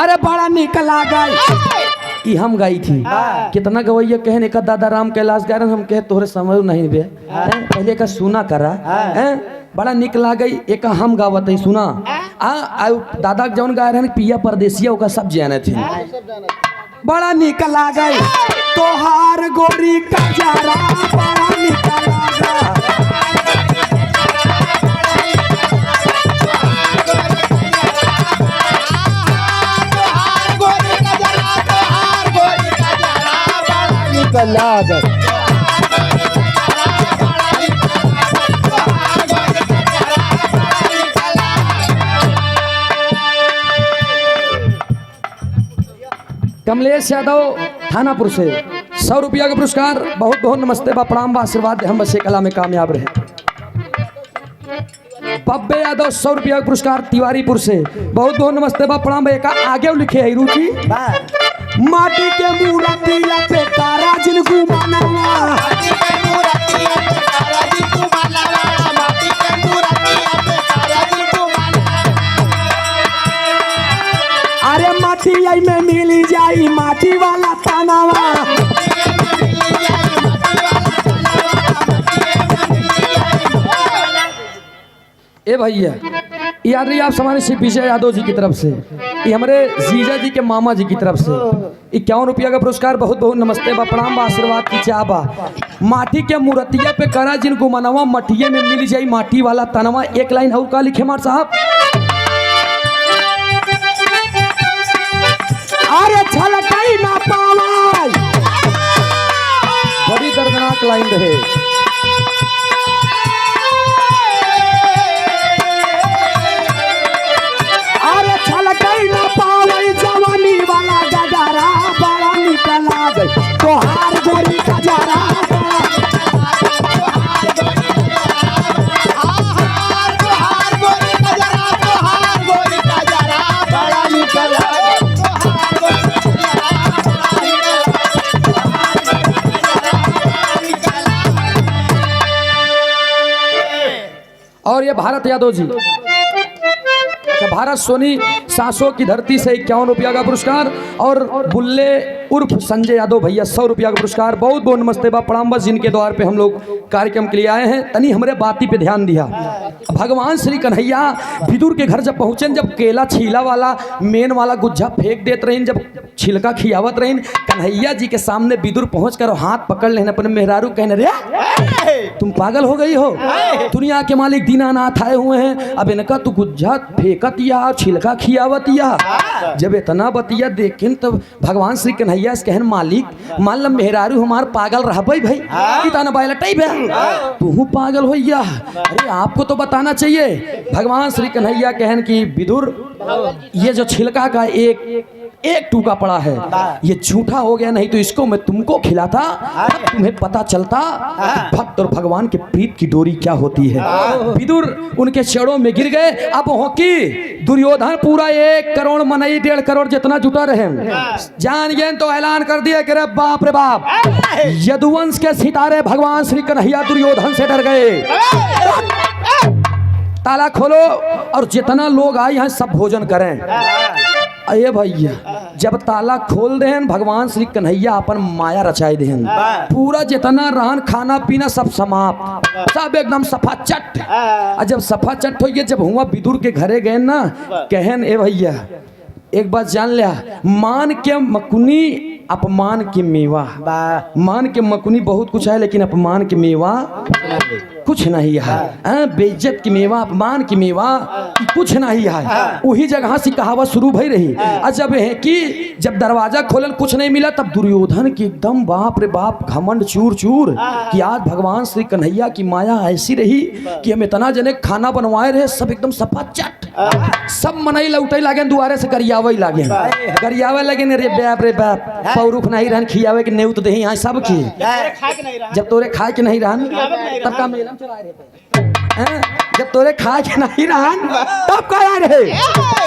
अरे बड़ा निकला गई हम गाई थी कितना गवैया कहने का दादा राम कैलाश गारन हम कहे तोहरे समझ नहीं बे पहले का सुना करा बड़ा निक गई एक हम गावत है सुना दादा जौन गा रहे पिया परदेसिया ओका सब जाने थे बड़ा निकला गई तोहार गोरी का जारा बड़ा निकला गई। कमलेश यादव थानापुर से 100 रुपया का पुरस्कार बहुत बहुत नमस्ते बा प्रणाम बा आशीर्वाद हम बच्चे कला में कामयाब रहे। पब्बे यादव 100 रुपया का पुरस्कार तिवारीपुर से बहुत बहुत नमस्ते बा प्रणाम बा आगे लिखे है रुचि माटी के मूर्ति पे तारा जिन घुमाना अरे माटी आई में मिली जाई माटी वाला तानावा। ए भैया याद रही आप हमारे श्री विजय यादव जी की तरफ से ये हमारे जीजा जी के मामा जी की तरफ से 51 रुपया का पुरस्कार बहुत बहुत नमस्ते बा प्रणाम बा आशीर्वाद की चाबा माटी के मूर्तिया पे करा जिन गुमनवा मटिये में मिल जाई माटी वाला तनवा। एक लाइन और का लिखे मार साहब अरे छलकाई ना पावाई बड़ी दर्दनाक लाइन रहे। अरे छलकाई ना पावाई जवानी वाला गजारा बड़ा निकला गई तोहार गोरी गजारा और ये भारत यादव जी भारत सोनी सासों की धरती से 51 रुपया का पुरस्कार और बुल्ले उर्फ संजय यादव भैया 100 रुपया का पुरस्कार बहुत बहुत नमस्ते बा प्रणाम बस जिनके द्वार पे हम लोग कार्यक्रम के लिए आए हैं। तनी हमारे बाती पे ध्यान दिया भगवान श्री कन्हैया विदुर के घर जब पहुंचे जब केला छीला वाला मेन वाला गुज्जा फेंक देते रहे जब छिलका खियावत रहे कन्हैया जी के सामने विदुर पहुंच कर हाथ पकड़ लेने अपने मेहरारू कहने रे तुम पागल हो गई हो दुनिया के मालिक दीनानाथ आए हुए हैं अब इनका तू गुज्जा फेंकत या छिलका खियावत या जब इतना बतिया देखें तब भगवान श्री कन्हैया से कहन मालिक मान लो मेहरारू हमार पागल रह भाई इतना बायलटई बे तू पागल हो या अरे आपको तो बताना चाहिए। भगवान श्री कन्हैया कहन की विदुर ये जो छिलका का एक टूका पड़ा है ये झूठा हो गया, नहीं तो इसको मैं तुमको खिलाता तब तुम्हें पता चलता कि भक्त और भगवान के प्रीत की डोरी क्या होती है। विदुर उनके चरणों में गिर गए। अब हॉकी दुर्योधन पूरा 1 करोड़ मनई 1.5 करोड़ जितना जुटा रहे जान गए तो ऐलान कर दिया कि रे बाप रे बाप, यदुवंश के सितारे भगवान श्री कन्हैया दुर्योधन से डर गए। ताला खोलो और जितना लोग आए हैं सब भोजन करें। अये भैया जब ताला खोल देहन भगवान श्री कन्हैया अपन माया रचाई देहन, पूरा जितना रहन खाना पीना सब समाप्त, सब एकदम सफा चट। और जब सफा चट हो गया, जब हुआ विदुर के घरे गए ना, कहन ए भैया एक बात जान लिया, मान के मकुनी अपमान के मेवा। मान के मकुनी बहुत कुछ है लेकिन अपमान के मेवा कुछ नहीं है। बेइज्जत की मेवा, अपमान की मेवा कुछ नहीं है। वही जगह से कहावत शुरू भई रही। और जब है कि जब दरवाजा खोलन कुछ नहीं मिला, तब दुर्योधन की एकदम बाप रे बाप घमंड चूर चूर कि आज भगवान श्री कन्हैया की माया ऐसी रही कि हम इतना जने खाना बनवाए रहे, सब एकदम सफा चट, सब मनई लौटे लागे, दुआरे से गरियावे लागे, गरियावे लगे रे बाप रे बाप, पौरुख नहीं रहन खियावे के नेउत दही यहाँ सब की। जब तोरे खाए के नहीं रहन तब का मेलम चलाए रहते, जब तोरे खाए के नहीं रहन तब का आए रहे,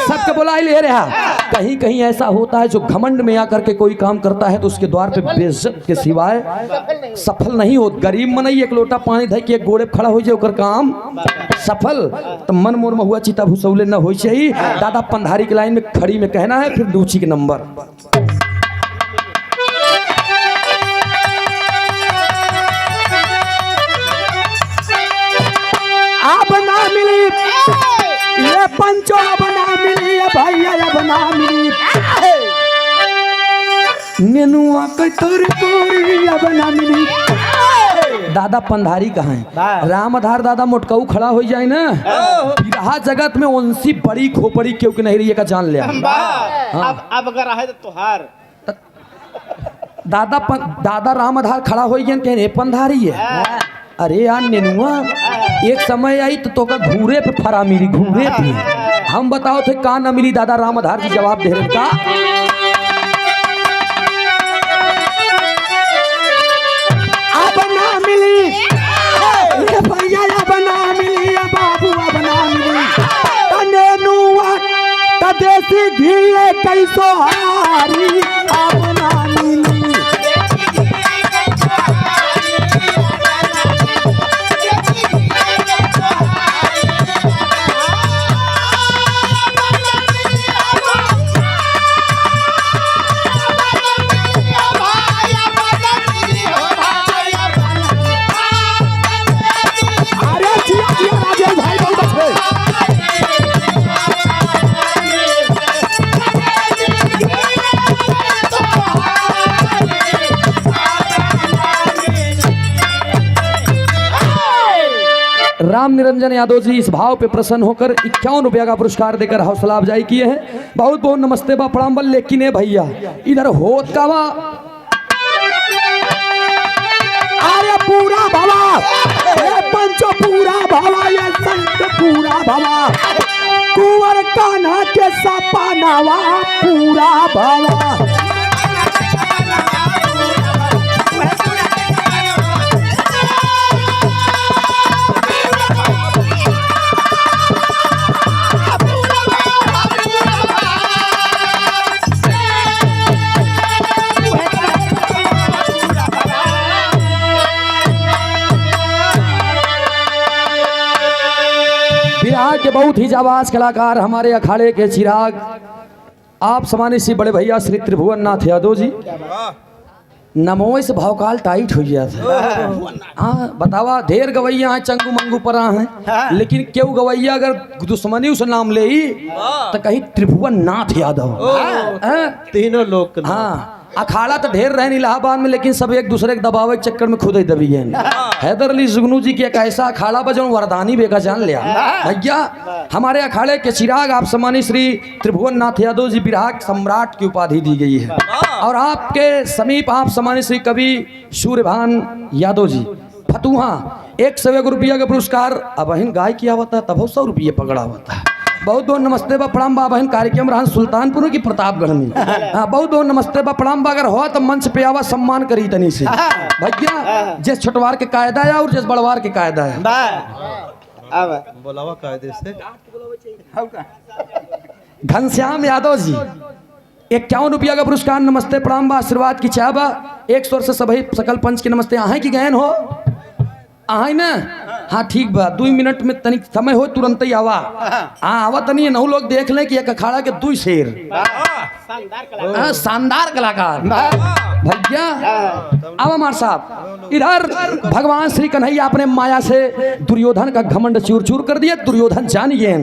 सबके बुलाए ले रहा। कहीं कहीं ऐसा होता है जो घमंड में आकर के कोई काम करता है तो उसके द्वार पे बेइज्जत के सिवाय सफल नहीं हो। गरीब मनई 1 लोटा पानी धै के 1 गोड़े खड़ा हो जाए ओकर काम सफल, तो मन मोर में हुआ चिता भूसौले न हो चाहिए। दादा पंधारी के लाइन में खड़ी में कहना है, फिर दूची के नंबर। अब ना मिली ये पंचो, अब ना मिली ये भैया, अब ना मिली नेनुआ के तोरी, अब ना मिली। दादा पंधारी कहाँ है? रामधार दादा मोटकाऊ खड़ा हो जाए ना, बिरहा जगत में उनसी बड़ी खोपड़ी क्यों कि नहीं रही का जान लिया। अब अगर है तो तुहार दादा रामधार खड़ा हो गया, कहे पंधारी है। अरे यार नेनुआ, एक समय आई तो का घूरे पे फरा मिली, घूरे पे हम बताओ थे कहाँ न मिली। दादा रामधार जी जवाब दे रहे का, अब ना मिली ये भैया, अब ना मिली बाबू, अब ना मिली नेनुआ त देसी घी कैसो हारी, अब ना मिली। राम निरंजन यादव जी इस भाव पे प्रसन्न होकर 51 रुपया का पुरस्कार देकर हौसला अफजाई किए हैं। बहुत बहुत नमस्ते बा प्रणाम बल। लेकिन है भैया इधर होत का बा, अरे पूरा भवा ये पंचो, पूरा भवा ये संत, पूरा भवा कुंवर कान्हा के सपा नावा, पूरा भवा। बिहार के बहुत ही जाबाज कलाकार हमारे अखाड़े के चिराग आप समाने से बड़े भैया श्री त्रिभुवन नाथ यादव जी, नमो से भावकाल टाइट हो गया था। हाँ बतावा, ढेर गवैया है चंगू मंगू पर हैं, लेकिन क्यों गवैया अगर दुश्मनी उस नाम ले तो कहीं त्रिभुवन नाथ यादव। तीनों लोग हाँ अखाड़ा तो ढेर रहे इलाहाबाद में, लेकिन सब एक दूसरे के दबावे के चक्कर में खुद ही दबी गए। हैदर अली जुगनू जी की एक ऐसा अखाड़ा बजो वरदानी बेका जान लिया भैया। हमारे अखाड़े के चिराग आप सम्मानित श्री त्रिभुवन नाथ यादव जी बिरहा सम्राट की उपाधि दी गई है। और आपके समीप आप सम्मानित श्री कवि सूर्यभान यादव जी फतुहा 101 रुपया का पुरस्कार। अब अहिन गाय किया होता तब 100 रुपये पकड़ा होता है। बहुत बहुत नमस्ते बा प्रणाम बा बहन कार्यक्रम रहन सुल्तानपुर की प्रतापगढ़ में हाँ बहुत बहुत नमस्ते बा प्रणाम बा अगर हो तो मंच पे आवा सम्मान करी तनी से भैया जिस छोटवार के कायदा है और जिस बड़वार के कायदा है बोलावा कायदे से घनश्याम यादव जी 51 रुपया का पुरस्कार नमस्ते प्रणाम बा आशीर्वाद की चाह बा 100 से सभी सकल पंच के नमस्ते आहे की गहन हो आहे ना हाँ ठीक बा 2 मिनट में तनिक समय हो तुरंत ही आवा हाँ आवा तनी नौ लोग देख ले कि एक अखाड़ा के 2 शेर शानदार कलाकार भैया अब हमार साहब इधर भगवान श्री कन्हैया अपने माया से दुर्योधन का घमंड चूर चूर कर दिया। दुर्योधन जान गए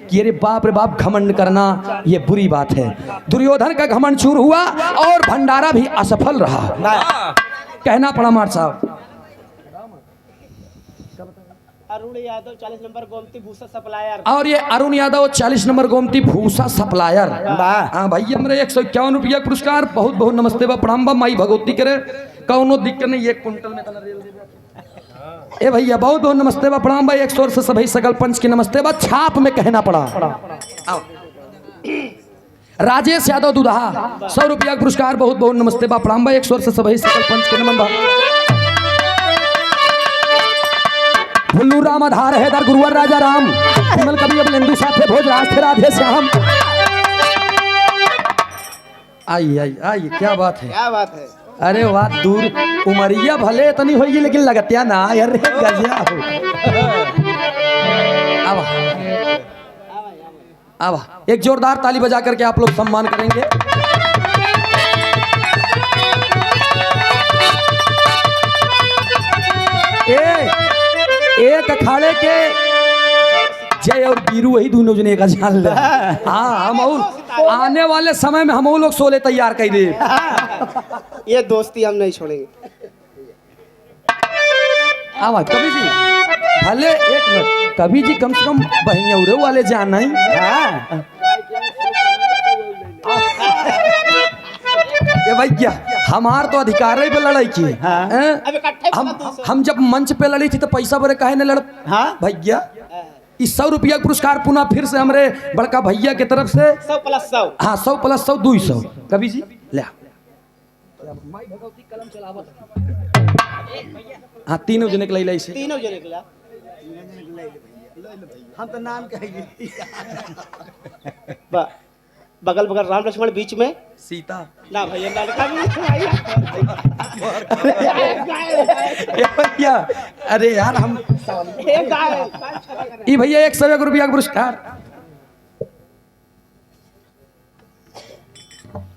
कि अरे बाप घमंड करना ये बुरी बात है। दुर्योधन का घमंड चूर हुआ और भंडारा भी असफल रहा। कहना पड़ा हमार साहब अरुण यादव 40 नंबर गोमती भूसा सप्लायर और ये अरुण यादव 40 नंबर गोमती भूसा सप्लायर हाँ भैया हमारे 151 रुपया पुरस्कार बहुत बहुत नमस्ते बा प्रणाम बा माई भगवती करे कौनो दिक्कत नहीं 1 कुंटल में ए भैया बहुत बहुत नमस्ते बा प्रणाम बा 100 से सभी सकल पंच के नमस्ते बा छाप में कहना पड़ा। राजेश यादव दुदहा 100 रुपया पुरस्कार बहुत बहुत नमस्ते बा प्रणाम बा 100 से सभी सकल पंच के नमन बा। भुल्लू राम आधार हैदर गुरुवर राजा राम विमल कवि अबलेंदु साथे भोज राज थे राधे श्याम। आई आई आई क्या बात है अरे वाह दूर उमरिया भले इतनी होगी लेकिन लगतिया ना यार गजिया अब एक जोरदार ताली बजा करके आप लोग सम्मान करेंगे। एक अखाड़े के जय और बीरू वही दोनों जने का जान ले। हाँ हम आने वाले समय में हम लोग 16 तैयार कर दे। ये दोस्ती हम नहीं छोड़ेंगे। हाँ कवि जी भले एक मिनट कवि जी कम से कम बहनिया वाले जान नहीं ये भैया हमार तो अधिकार है पे लड़ाई की हम जब मंच पे लड़ी थी तो पैसा बड़े काहे न लड़ भैया इस 100 रुपया पुरस्कार पुनः फिर से हमारे बड़का भैया की तरफ से 100 + 100 हाँ 100 + 100 200 कवि जी ले हाँ तीनों जने के लिए से तीनों जने के हम तो नाम कहेंगे बगल बगल राम लक्ष्मण बीच में सीता ना भैया लड़का भी भैया अरे यार हम ये भैया 101 रुपया का पुरस्कार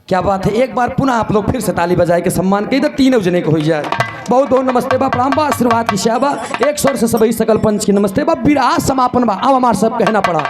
क्या बात है। एक बार पुनः आप लोग फिर से ताली बजाए के सम्मान के इधर तीनों जने को हो जाए। बहुत बहुत नमस्ते बा प्रणाम बा आशीर्वाद की शाबा 100 से सभी सकल पंच की नमस्ते बा विराह समापन बा अब हमार सब कहना पड़ा।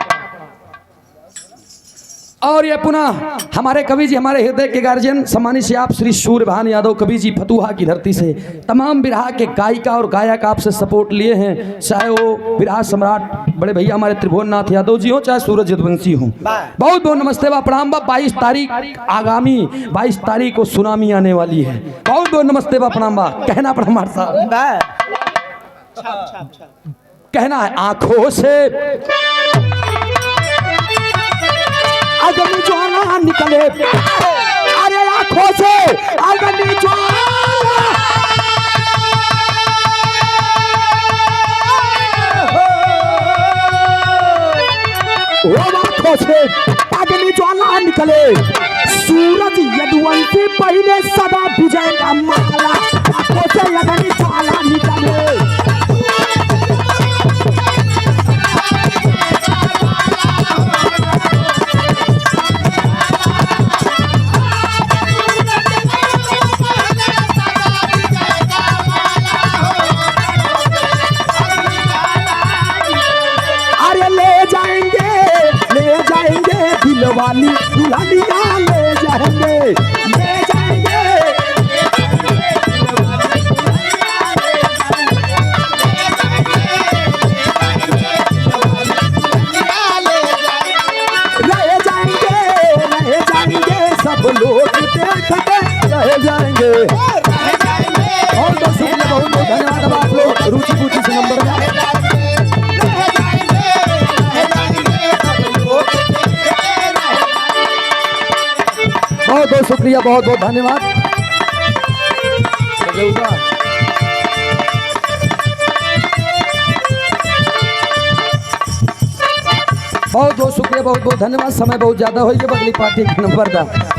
और ये पुनः हमारे कवि जी हमारे हृदय के गार्जियन सम्मानित से आप श्री सूर्यभान यादव कवि जी फतुहा की धरती से तमाम विरहा के गायिका और गायक आपसे सपोर्ट लिए हैं चाहे वो विरहा सम्राट बड़े भैया हमारे त्रिभुवननाथ यादव जी हो चाहे सूरज यदुवंशी हो। बहुत बहुत नमस्ते बा प्रणाम बा 22 तारीख आगामी 22 तारीख को सुनामी आने वाली है। बहुत बहुत नमस्ते बा प्रणाम बा कहना पड़ा हमारे साथ कहना है आंखों से अग्नि ज्वाला निकले अरे आंखों से अग्नि ज्वाला आंखों से अग्नि ज्वाला निकले सूरज यदुवंशी पहले सदा विजय का माला आंखों से अग्नि ज्वाला निकले। दिलवाली दुल्हनिया ले जाएंगे रह जाएंगे सब लोग देखते रह जाएंगे। और दोस्तों के लिए बहुत बहुत धन्यवाद। आप लोग रुचि से नंबर शुक्रिया, बहुत बहुत धन्यवाद। बहुत बहुत शुक्रिया, बहुत बहुत धन्यवाद। समय बहुत ज्यादा हो गया, बदली पार्टी का नंबर था।